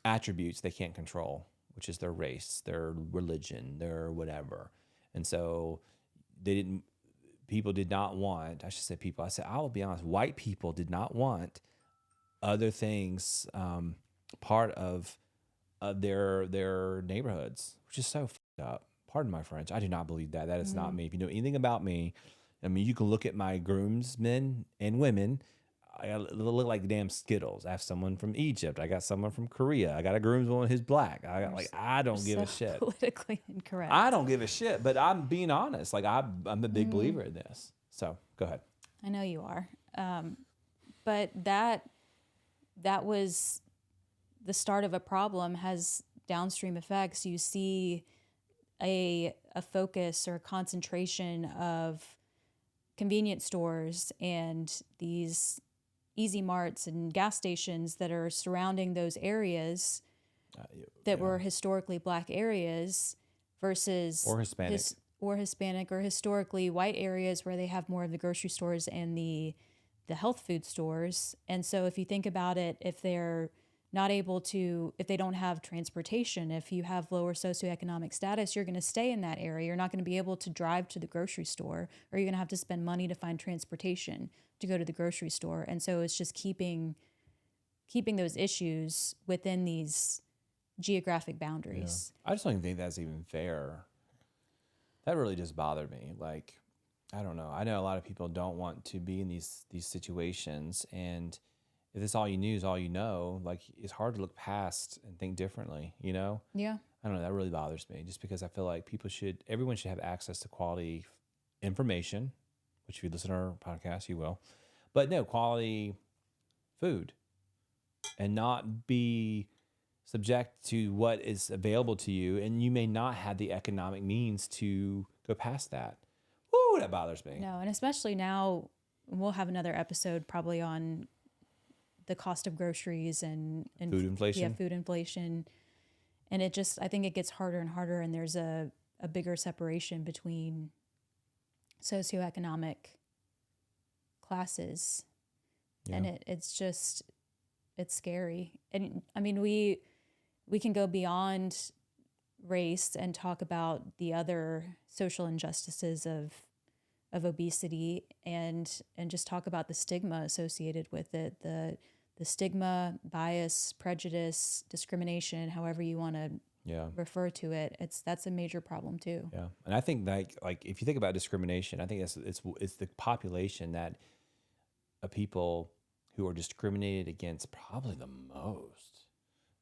attributes they can't control, which is their race, their religion, their whatever. And so people did not want, I should say people, I will be honest, white people did not want other things part of their neighborhoods, which is so fucked up. Pardon my French. I do not believe that. That is not me. If you know anything about me, I mean, you can look at my groomsmen and women. I look like damn Skittles. I have someone from Egypt. I got someone from Korea. I got a groomsman who's black. I don't give a shit. Politically incorrect. I don't give a shit, but I'm being honest. Like I'm a big believer in this. So go ahead. I know you are. But that was the start of a problem, has downstream effects. You see a focus or a concentration of convenience stores and these easy marts and gas stations that are surrounding those areas that were historically black areas versus or Hispanic. Hispanic or historically white areas where they have more of the grocery stores and the health food stores. And so if you think about it, if they're not able to, if they don't have transportation, if you have lower socioeconomic status, you're going to stay in that area. You're not going to be able to drive to the grocery store, or you're going to have to spend money to find transportation to go to the grocery store. And so it's just keeping those issues within these geographic boundaries. Yeah. I just don't even think that's even fair. That really just bothered me. Like, I don't know. I know a lot of people don't want to be in these situations, and if this all you knew is all you know, like it's hard to look past and think differently, you know? Yeah. I don't know. That really bothers me, just because I feel like everyone should have access to quality information, which if you listen to our podcast, you will. But no, quality food, and not be subject to what is available to you. And you may not have the economic means to go past that. Woo, that bothers me. No, and especially now, we'll have another episode probably on the cost of groceries and food inflation. Yeah, food inflation. And it just, I think it gets harder and harder, and there's a bigger separation between socioeconomic classes. Yeah. And it's scary. And I mean, we can go beyond race and talk about the other social injustices of obesity and just talk about the stigma associated with it, the stigma, bias, prejudice, discrimination, however you want to refer to it. That's a major problem too. Yeah. And I think like if you think about discrimination, I think it's the population that of people who are discriminated against probably the most.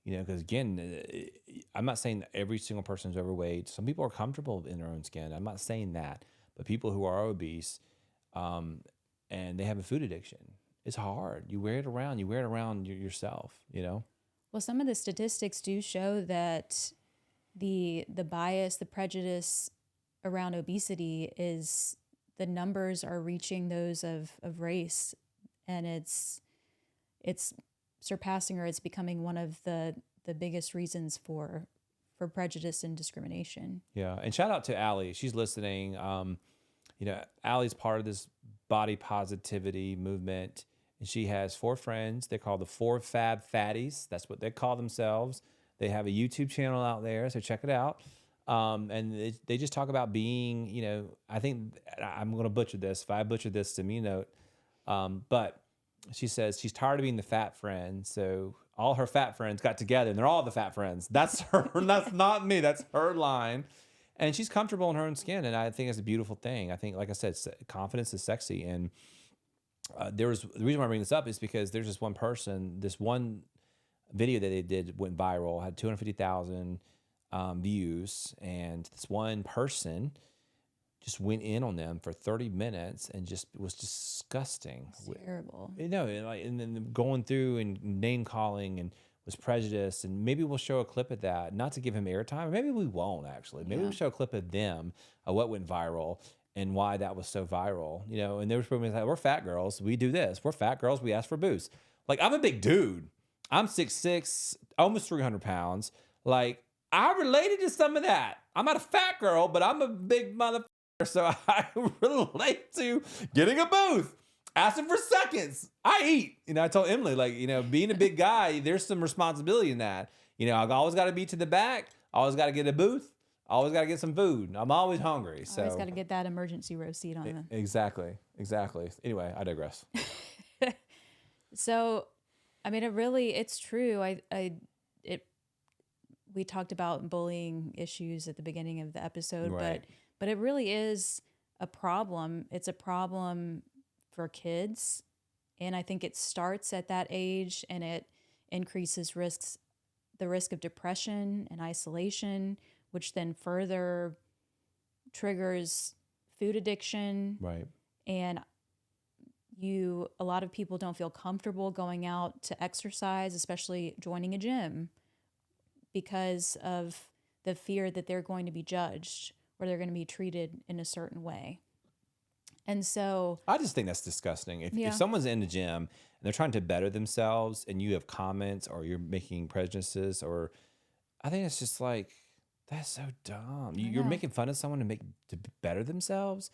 You know, because again, I'm not saying that every single person is overweight. Some people are comfortable in their own skin. I'm not saying that. But people who are obese and they have a food addiction, it's hard. You wear it around. You wear it around yourself, you know? Well, some of the statistics do show that the bias, the prejudice around obesity is the numbers are reaching those of race. And it's surpassing, or it's becoming one of the biggest reasons for prejudice and discrimination. Yeah, and shout out to Allie. She's listening. You know, Allie's part of this body positivity movement, and she has 4 friends. They're called the 4 Fab Fatties. That's what they call themselves. They have a YouTube channel out there, so check it out. And they just talk about being, you know, I think I'm going to butcher this. If I butcher this, to me note. But she says she's tired of being the fat friend, so all her fat friends got together, and they're all the fat friends. That's her. That's not me. That's her line. And she's comfortable in her own skin, and I think it's a beautiful thing. I think, like I said, confidence is sexy. And the reason why I bring this up is because there's this one person, this one video that they did went viral, had 250,000 views, and this one person just went in on them for 30 minutes and just was disgusting. It's terrible. You know, and then going through and name calling and was prejudiced. And maybe we'll show a clip of that, not to give him airtime. Maybe we won't, actually. Maybe we'll show a clip of them, of what went viral and why that was so viral. You know, and there was people like, we're fat girls. We do this. We're fat girls. We ask for boost. Like, I'm a big dude. I'm 6'6", almost 300 pounds. Like, I related to some of that. I'm not a fat girl, but I'm a big motherfucker. So I relate to getting a booth, asking for seconds. I eat. I told Emily, like, being a big guy, there's some responsibility in that. I've always got to be to the back. Always got to get a booth. Always got to get some food. I'm always hungry. So Always got to get that emergency row seat on the. Exactly. Anyway, I digress. So, I mean, it's true. We talked about bullying issues at the beginning of the episode, Right. but it really is a problem. It's a problem for kids, and I think it starts at that age, and it increases the risk of depression and isolation, which then further triggers food addiction. Right. And a lot of people don't feel comfortable going out to exercise, especially joining a gym, because of the fear that they're going to be judged or they're going to be treated in a certain way. And so I just think that's disgusting. If someone's in the gym and they're trying to better themselves and you have comments or you're making prejudices, or I think it's just like, that's so dumb. You're making fun of someone to better themselves.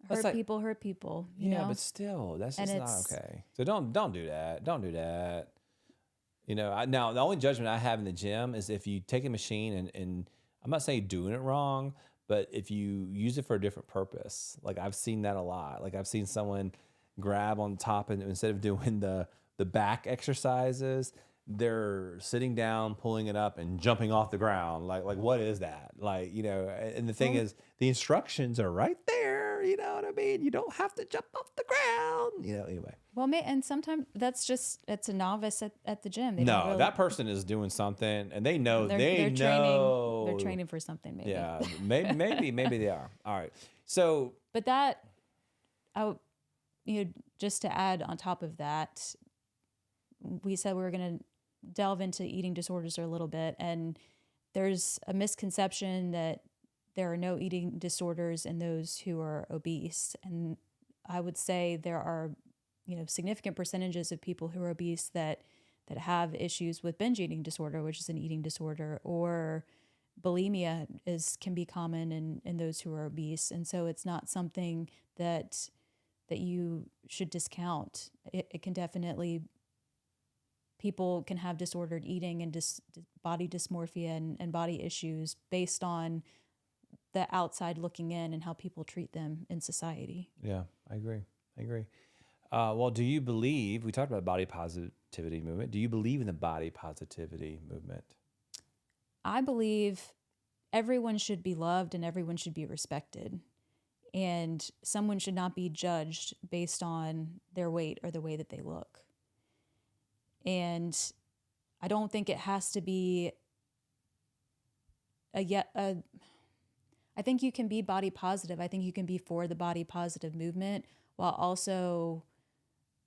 hurt people, you know? But still, that's just not okay. So don't do that. Don't do that. Now the only judgment I have in the gym is if you take a machine and I'm not saying doing it wrong, but if you use it for a different purpose. Like, I've seen that a lot. Like, I've seen someone grab on top and instead of doing the back exercises, they're sitting down, pulling it up and jumping off the ground. Like what is that? And the thing is, the instructions are right there. You know what I mean? You don't have to jump off the ground. Anyway. Well, and sometimes it's a novice at the gym. That person is doing something, and they know they're know they're training for something. Maybe. Yeah, maybe they are. All right. So, but just to add on top of that, we said we were going to delve into eating disorders a little bit, and there's a misconception that there are no eating disorders in those who are obese, and I would say there are significant percentages of people who are obese that have issues with binge eating disorder, which is an eating disorder, or bulimia can be common in those who are obese, and so it's not something that you should discount. It can definitely. People can have disordered eating and body dysmorphia and body issues based on the outside looking in and how people treat them in society. Yeah, I agree. Well, do you believe, we talked about body positivity movement, do you believe in the body positivity movement? I believe everyone should be loved and everyone should be respected. And someone should not be judged based on their weight or the way that they look. And I don't think it has to be I think you can be body positive. I think you can be for the body positive movement while also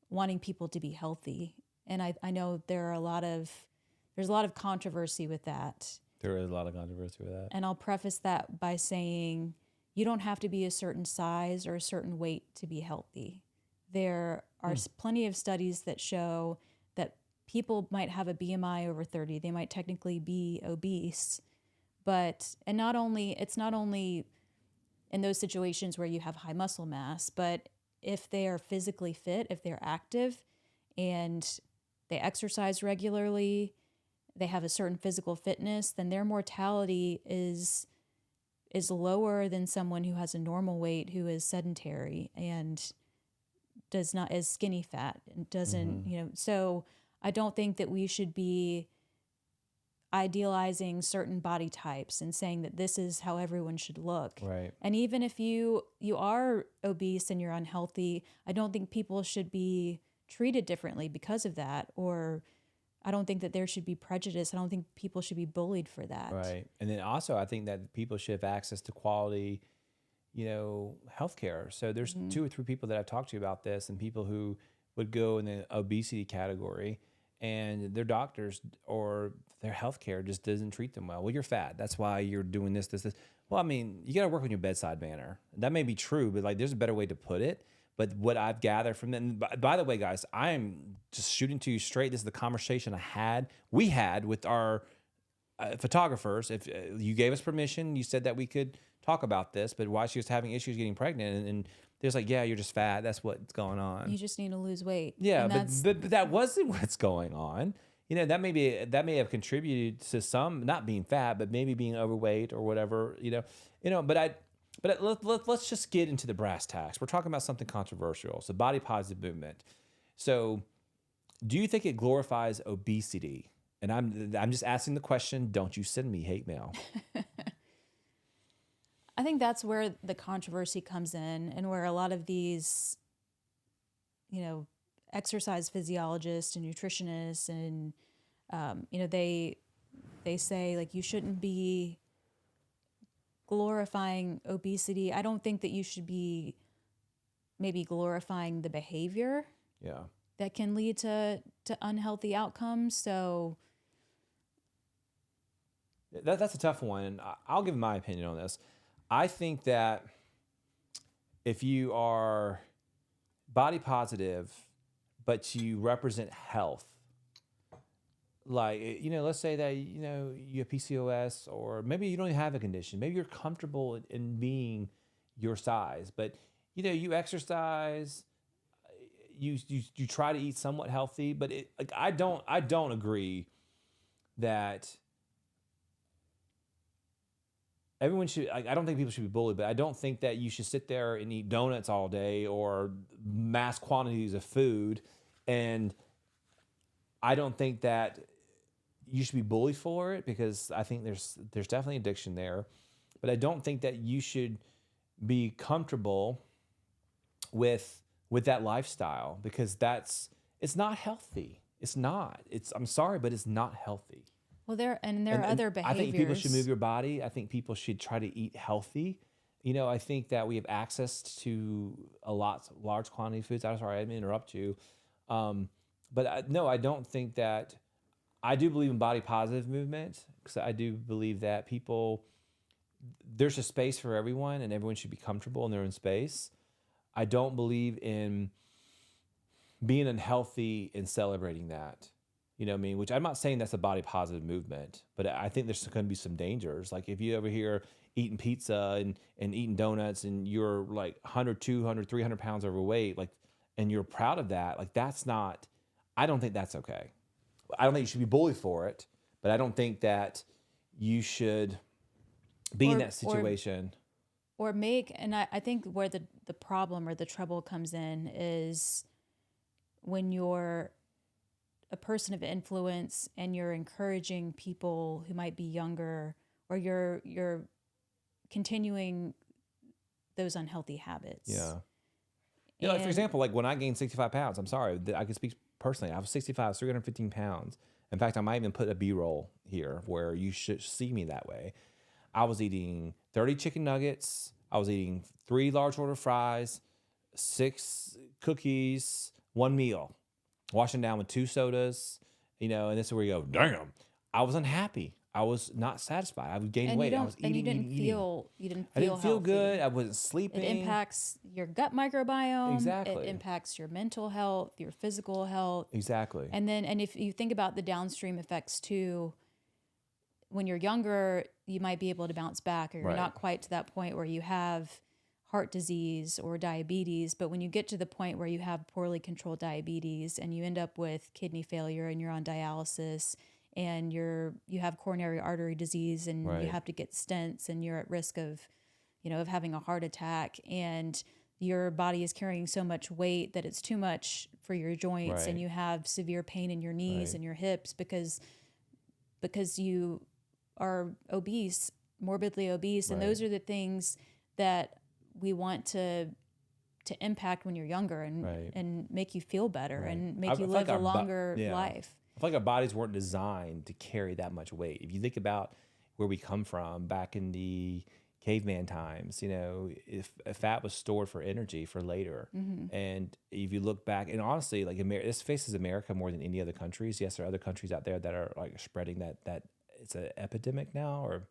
wanting people to be healthy. And I know there's a lot of controversy with that. There is a lot of controversy with that. And I'll preface that by saying you don't have to be a certain size or a certain weight to be healthy. There are plenty of studies that show that people might have a BMI over 30. They might technically be obese, it's not only in those situations where you have high muscle mass, but if they are physically fit, if they're active and they exercise regularly, they have a certain physical fitness, then their mortality is lower than someone who has a normal weight, who is sedentary and is skinny fat and doesn't, so I don't think that we should be idealizing certain body types and saying that this is how everyone should look. Right. And even if you are obese and you're unhealthy, I don't think people should be treated differently because of that, or I don't think that there should be prejudice. I don't think people should be bullied for that. Right. And then also I think that people should have access to quality, healthcare. So there's 2 or 3 people that I've talked to about this, and people who would go in the obesity category and their doctors or their healthcare just doesn't treat them well. Well, you're fat. That's why you're doing this. Well, I mean, you got to work on your bedside manner. That may be true, but there's a better way to put it. But what I've gathered from them, by the way, guys, I'm just shooting to you straight. This is the conversation we had with our photographers. If you gave us permission, you said that we could talk about this, but why she was having issues getting pregnant, and there's like, yeah, you're just fat. That's what's going on. You just need to lose weight. Yeah, but that wasn't what's going on. You know, that may have contributed to some not being fat, but maybe being overweight or whatever. But let's just get into the brass tacks. We're talking about something controversial. So body positive movement. So do you think it glorifies obesity? And I'm just asking the question. Don't you send me hate mail? I think that's where the controversy comes in, and where a lot of these, exercise physiologists and nutritionists and, they say, like, you shouldn't be glorifying obesity. I don't think that you should be maybe glorifying the behavior that can lead to unhealthy outcomes. So that's a tough one. And I'll give my opinion on this. I think that if you are body positive, but you represent health, like, let's say that, you have PCOS, or maybe you don't even have a condition. Maybe you're comfortable in being your size, but, you exercise, you try to eat somewhat healthy, but I don't agree that everyone should, I don't think people should be bullied, but I don't think that you should sit there and eat donuts all day or mass quantities of food. And I don't think that you should be bullied for it, because I think there's definitely addiction there. But I don't think that you should be comfortable with that lifestyle, because it's not healthy. It's not. I'm sorry, but it's not healthy. Well, there are other behaviors. I think people should move your body. I think people should try to eat healthy. I think that we have access to large quantity of foods. I'm sorry, I didn't interrupt you. But no, I don't think that. I do believe in body positive movement, because I do believe that there's a space for everyone, and everyone should be comfortable in their own space. I don't believe in being unhealthy and celebrating that. You know what I mean? Which I'm not saying that's a body positive movement, but I think there's going to be some dangers. Like if you over here eating pizza and eating donuts, and you're like 100, 200, 300 pounds overweight, like, and you're proud of that, like I don't think that's okay. I don't think you should be bullied for it, but I don't think that you should be in that situation. And I think where the problem or the trouble comes in is when you're a person of influence and you're encouraging people who might be younger, or you're continuing those unhealthy habits. Yeah. Like for example, like when I gained 65 pounds, I'm sorry, I can speak personally. I was 65, 315 pounds. In fact, I might even put a B-roll here where you should see me that way. I was eating 30 chicken nuggets. I was eating 3 large order fries, 6 cookies, 1 meal, washing down with 2 sodas, and this is where you go, damn, I was unhappy. I was not satisfied. I was gaining weight. I was eating, you didn't feel I didn't feel healthy. good. I wasn't sleeping. It impacts your gut microbiome. Exactly. It impacts your mental health, your physical health. Exactly. And if you think about the downstream effects too, when you're younger, you might be able to bounce back, or you're not quite to that point where you have heart disease or diabetes. But when you get to the point where you have poorly controlled diabetes and you end up with kidney failure and you're on dialysis, and you have coronary artery disease, and you have to get stents, and you're at risk of having a heart attack, and your body is carrying so much weight that it's too much for your joints, and you have severe pain in your knees and your hips because you are obese, morbidly obese. And those are the things that we want to impact when you're younger, and make you feel better and make you live a longer life. I feel like our bodies weren't designed to carry that much weight. If you think about where we come from back in the caveman times, if fat was stored for energy for later. Mm-hmm. And if you look back, and honestly, like this faces America more than any other countries. Yes, there are other countries out there that are like spreading that it's an epidemic now, or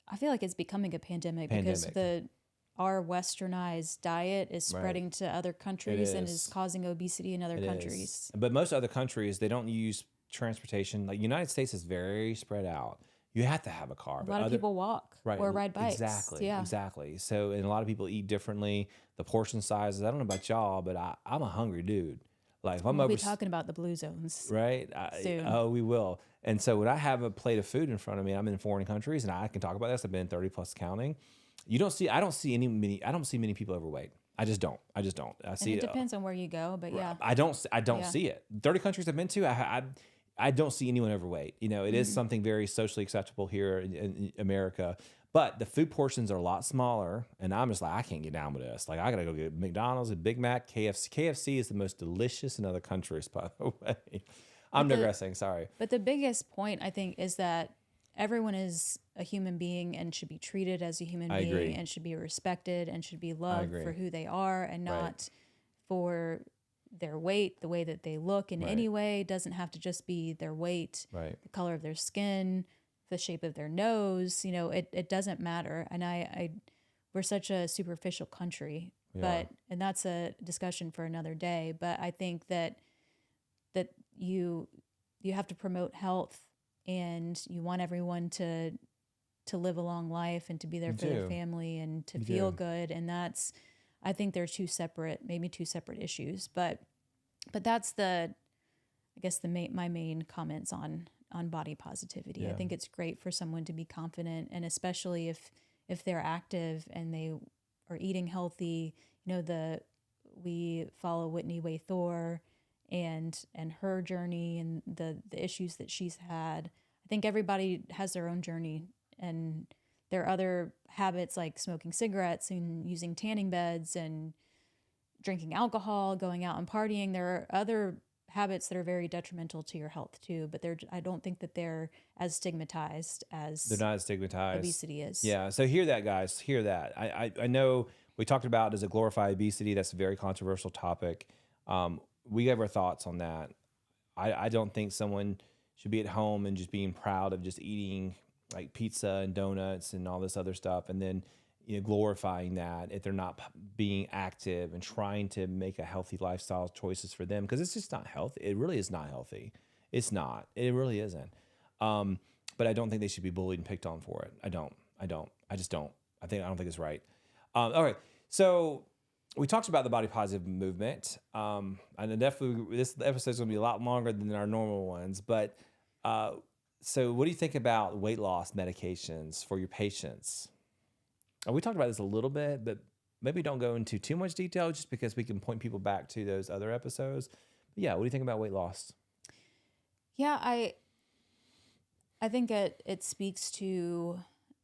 I feel like it's becoming a pandemic. Because our westernized diet is spreading to other countries and is causing obesity in other countries. But most other countries, they don't use transportation. Like United States is very spread out. You have to have a car. A lot of people walk or ride bikes. Exactly. So, and a lot of people eat differently. The portion sizes, I don't know about y'all, but I'm a hungry dude. Like if we'll be talking about the blue zones, right? Soon. Oh, we will. And so when I have a plate of food in front of me, I'm in foreign countries, and I can talk about this. I've been 30 plus counting. I don't see many people overweight. I just don't. I see it depends on where you go, but yeah. I don't see it. 30 countries I've been to, I don't see anyone overweight. You know, it is something very socially acceptable here in America. But the food portions are a lot smaller, and I'm just like, I can't get down with this. Like, I gotta go get McDonald's, a Big Mac, KFC. KFC is the most delicious in other countries, by the way. I'm digressing, sorry. But the biggest point, I think, is that everyone is a human being and should be treated as a human being and should be respected and should be loved for who they are and not for their weight, the way that they look in any way. It doesn't have to just be their weight, the color of their skin, the shape of their nose. You know, it doesn't matter. And we're such a superficial country, and that's a discussion for another day. But I think that you have to promote health, and you want everyone to live a long life and to be there for their family and to feel good. And I think they're maybe two separate issues, but that's my main comments on body positivity. Yeah. I think it's great for someone to be confident, and especially if they're active and they are eating healthy. You know, we follow Whitney Way Thor and her journey and the issues that she's had. I think everybody has their own journey, and there are other habits like smoking cigarettes and using tanning beds and drinking alcohol, going out and partying. There are other habits that are very detrimental to your health too, but I don't think that they're as stigmatized as obesity is. Yeah. So hear that, guys. Hear that. I know we talked about as a glorified obesity. That's a very controversial topic. We gave our thoughts on that. I don't think someone should be at home and just being proud of just eating like pizza and donuts and all this other stuff, and then glorifying that if they're not being active and trying to make a healthy lifestyle choices for them, because it's just not healthy. It really is not healthy. It's not. It really isn't. But I don't think they should be bullied and picked on for it. I don't. I just don't. I don't think it's right. All right. So we talked about the body positive movement. And definitely this episode is going to be a lot longer than our normal ones. But so what do you think about weight loss medications for your patients? We talked about this a little bit, but maybe don't go into too much detail just because we can point people back to those other episodes. But yeah, what do you think about weight loss? Yeah, I think it speaks to,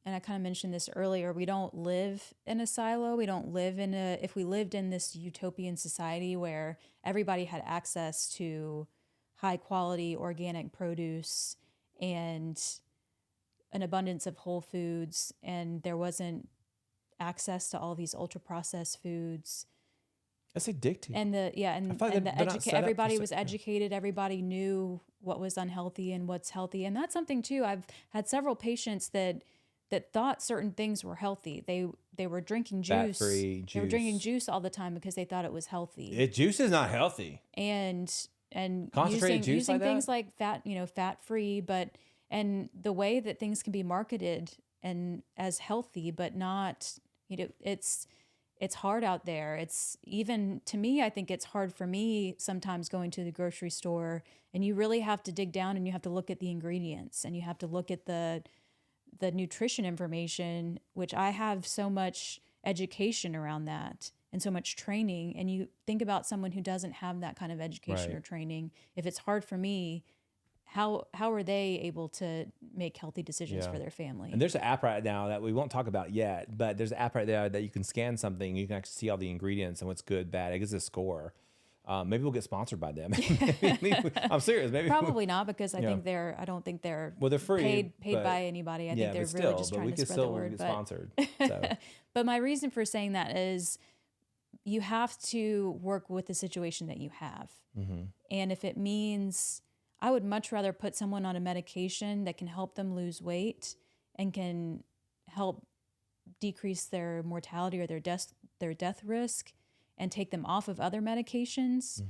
and I kind of mentioned this earlier, we don't live in a silo. We don't live if we lived in this utopian society where everybody had access to high quality organic produce and an abundance of whole foods, and there wasn't access to all these ultra processed foods. That's addictive. And everybody was educated. Everybody knew what was unhealthy and what's healthy. And that's something too. I've had several patients that thought certain things were healthy. They were drinking juice. Fat-free juice. They were drinking juice all the time because they thought it was healthy. Juice is not healthy. And concentrated juice using like things like fat-free, and the way that things can be marketed and as healthy, but not, it's hard out there. It's even, to me, I think it's hard for me sometimes going to the grocery store, and you really have to dig down and you have to look at the ingredients and you have to look at the nutrition information, which I have so much education around that and so much training. And you think about someone who doesn't have that kind of education or training. If it's hard for me, how are they able to make healthy decisions for their family? And there's an app right now that we won't talk about yet, but there's an app right there that you can scan something. You can actually see all the ingredients and what's good, bad. It gives a score. Maybe we'll get sponsored by them. I'm serious. Maybe probably not, because I don't think they're they're free, paid by anybody. I think they're really just trying to spread the word. Get sponsored. So. But my reason for saying that is you have to work with the situation that you have. Mm-hmm. And if it means, I would much rather put someone on a medication that can help them lose weight and can help decrease their mortality or their death risk and take them off of other medications.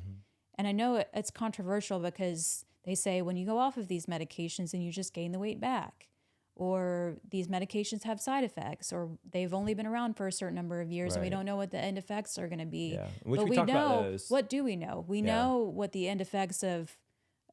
And I know it's controversial because they say when you go off of these medications and you just gain the weight back, or these medications have side effects, or they've only been around for a certain number of years and we Right. don't know what the end effects are going to be. Yeah. Which But we we talked about know, those. what do we know? We Yeah. know what the end effects of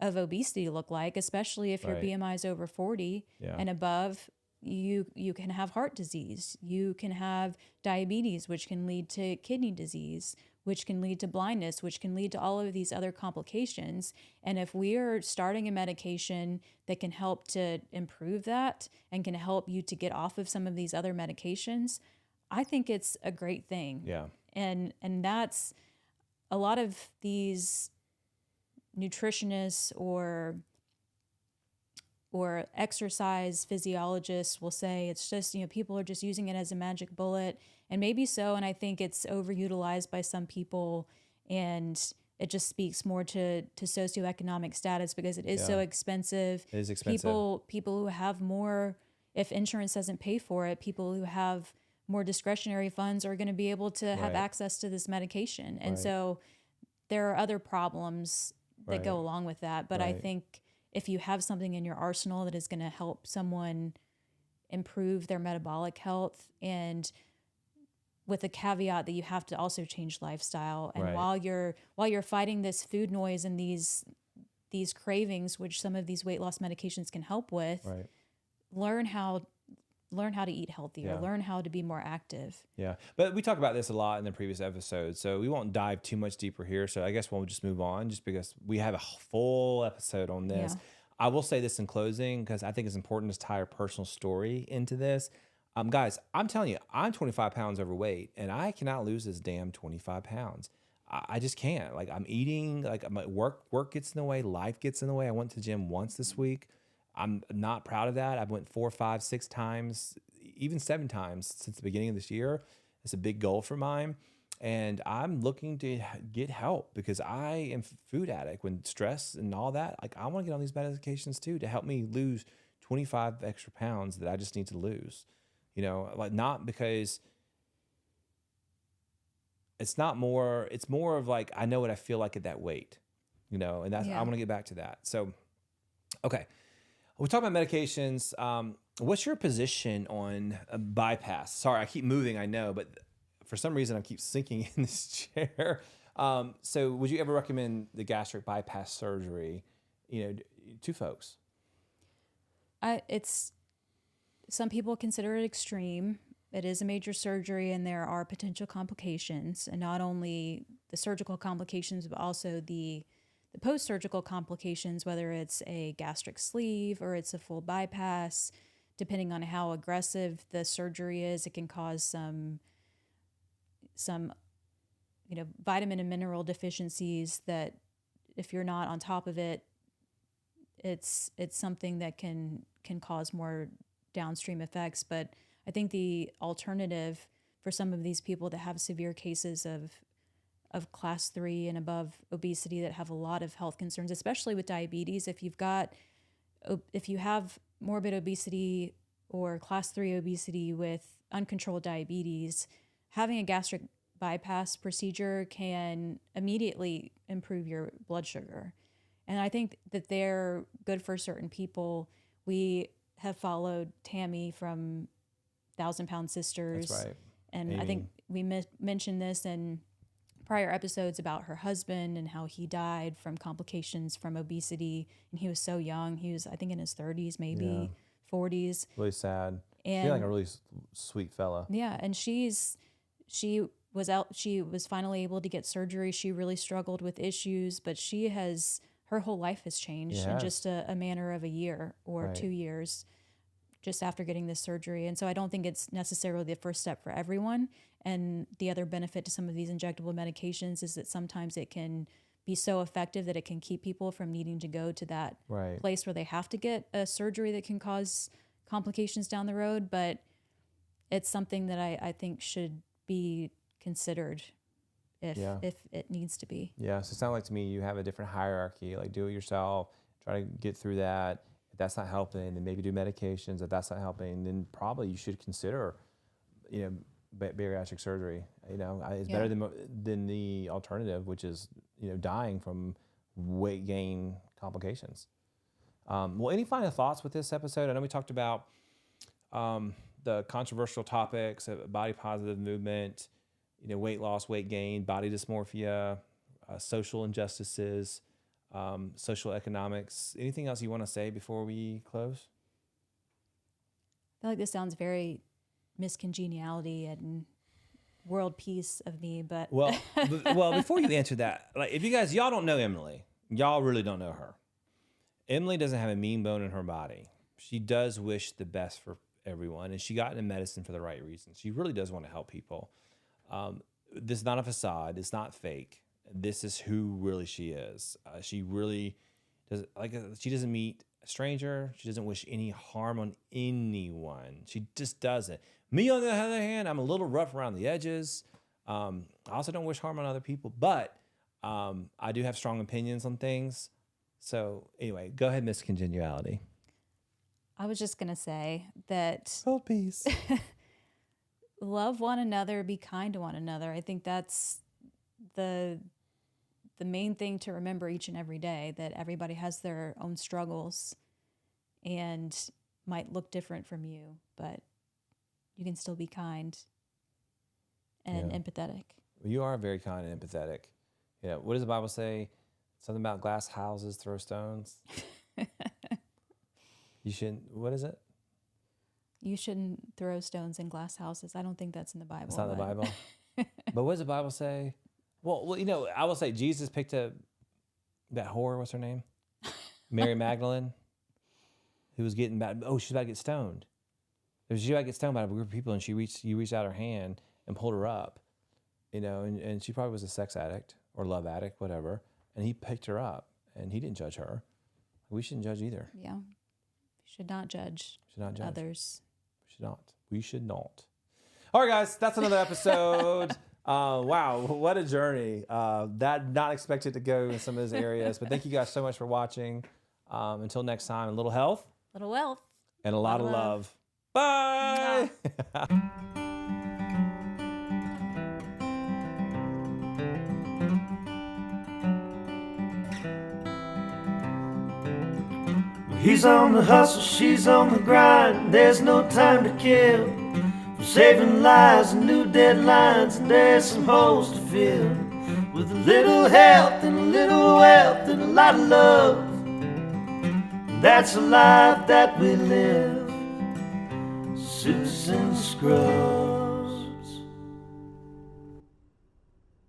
obesity look like, especially if your Right. BMI is over 40 Yeah. and above. You can have heart disease, you can have diabetes, which can lead to kidney disease, which can lead to blindness, which can lead to all of these other complications. And if we are starting a medication that can help to improve that and can help you to get off of some of these other medications, I think it's a great thing. Yeah. And that's a lot of these nutritionists or exercise physiologists will say it's just, people are just using it as a magic bullet, and maybe so. And I think it's overutilized by some people, and it just speaks more to socioeconomic status because it is so expensive. It is expensive. People who have more, if insurance doesn't pay for it, people who have more discretionary funds are going to be able to have Right. access to this medication. And Right. so there are other problems that go Right. along with that. But I Right. think if you have something in your arsenal that is going to help someone improve their metabolic health, and with a caveat that you have to also change lifestyle, and Right. while you're fighting this food noise and these cravings, which some of these weight loss medications can help with, Right. learn how to eat healthier, Yeah. learn how to be more active. Yeah. But we talked about this a lot in the previous episode, so we won't dive too much deeper here. So I guess we'll just move on just because we have a full episode on this. Yeah. I will say this in closing because I think it's important to tie our personal story into this. Guys, I'm telling you, I'm 25 pounds overweight and I cannot lose this damn 25 pounds. I just can't. Like, I'm eating, like, my work gets in the way, life gets in the way. I went to the gym once this week. I'm not proud of that. I went 4, 5, 6 times, even 7 times since the beginning of this year. It's a big goal for mine. And I'm looking to get help because I am food addict. When stress and all that, like, I want to get on these medications too to help me lose 25 extra pounds that I just need to lose. Like, not because it's more of like, I know what I feel like at that weight, and that's, I want to get back to that. So, okay. We talk about medications. What's your position on a bypass? Sorry, I keep moving, I know, but for some reason I keep sinking in this chair. So would you ever recommend the gastric bypass surgery, to folks? Some people consider it extreme. It is a major surgery and there are potential complications, and not only the surgical complications, but also the post-surgical complications, whether it's a gastric sleeve or it's a full bypass. Depending on how aggressive the surgery is, it can cause some vitamin and mineral deficiencies that, if you're not on top of it, it's something that can cause more downstream effects. But I think the alternative for some of these people that have severe cases of class 3 and above obesity that have a lot of health concerns, especially with diabetes, if you have morbid obesity or class 3 obesity with uncontrolled diabetes, having a gastric bypass procedure can immediately improve your blood sugar. And I think that they're good for certain people. We have followed Tammy from 1,000 Pound Sisters. That's right. And Amy. I think we mentioned this in prior episodes about her husband and how he died from complications from obesity. And he was so young. He was, I think, in his 30s, maybe 40s. Really sad. And He's like a really sweet fella. yeah, and she was finally able to get surgery. She really struggled with issues, but her whole life has changed in Yes. just a manner of a year or Right. 2 years just after getting this surgery. And so I don't think it's necessarily the first step for everyone. And the other benefit to some of these injectable medications is that sometimes it can be so effective that it can keep people from needing to go to that Right. place where they have to get a surgery that can cause complications down the road. But it's something that I think should be considered if it needs to be. Yeah. So it sounds like to me you have a different hierarchy, like do it yourself, try to get through that. If that's not helping, then maybe do medications. If that's not helping, then probably you should consider bariatric surgery. It's better than the alternative, which is dying from weight gain complications. Well, any final thoughts with this episode? I know we talked about the controversial topics of body positive movement, weight loss, weight gain, body dysmorphia, social injustices, social economics. Anything else you want to say before we close? I feel like this sounds very miscongeniality and world peace of me, but well, before you answer that, like if y'all don't know Emily, y'all really don't know her. Emily doesn't have a mean bone in her body. She does wish the best for everyone, and she got into medicine for the right reasons. She really does want to help people. This is not a facade. It's not fake. This is who really she is. She really does. She doesn't meet a stranger. She doesn't wish any harm on anyone. She just doesn't. Me, on the other hand, I'm a little rough around the edges. I also don't wish harm on other people, but I do have strong opinions on things. So anyway, go ahead, Miss Congeniality. I was just going to say that Oh, peace. love one another, be kind to one another. I think that's the main thing to remember each and every day, that everybody has their own struggles and might look different from you, but you can still be kind and empathetic. You are very kind and empathetic. What does the Bible say? Something about glass houses throw stones. You shouldn't. What is it? You shouldn't throw stones in glass houses. I don't think that's in the Bible. It's not in the Bible. But what does the Bible say? Well, I will say Jesus picked up that whore. What's her name? Mary Magdalene, who was getting bad. Oh, she's about to get stoned. She was about to get stoned by a group of people, and you reached out her hand and pulled her up. And she probably was a sex addict or love addict, whatever. And he picked her up, and he didn't judge her. We shouldn't judge either. Yeah. Should not judge others. We should not. All right, guys, that's another episode. Wow, what a journey. That not expected to go in some of those areas, but thank you guys so much for watching. Until next time, a little health. Little wealth. And a lot of love. Bye. He's on the hustle, she's on the grind. There's no time to kill. We're saving lives and new deadlines, and there's some holes to fill. With a little health and a little wealth and a lot of love. And that's a life that we live. Suits and scrubs.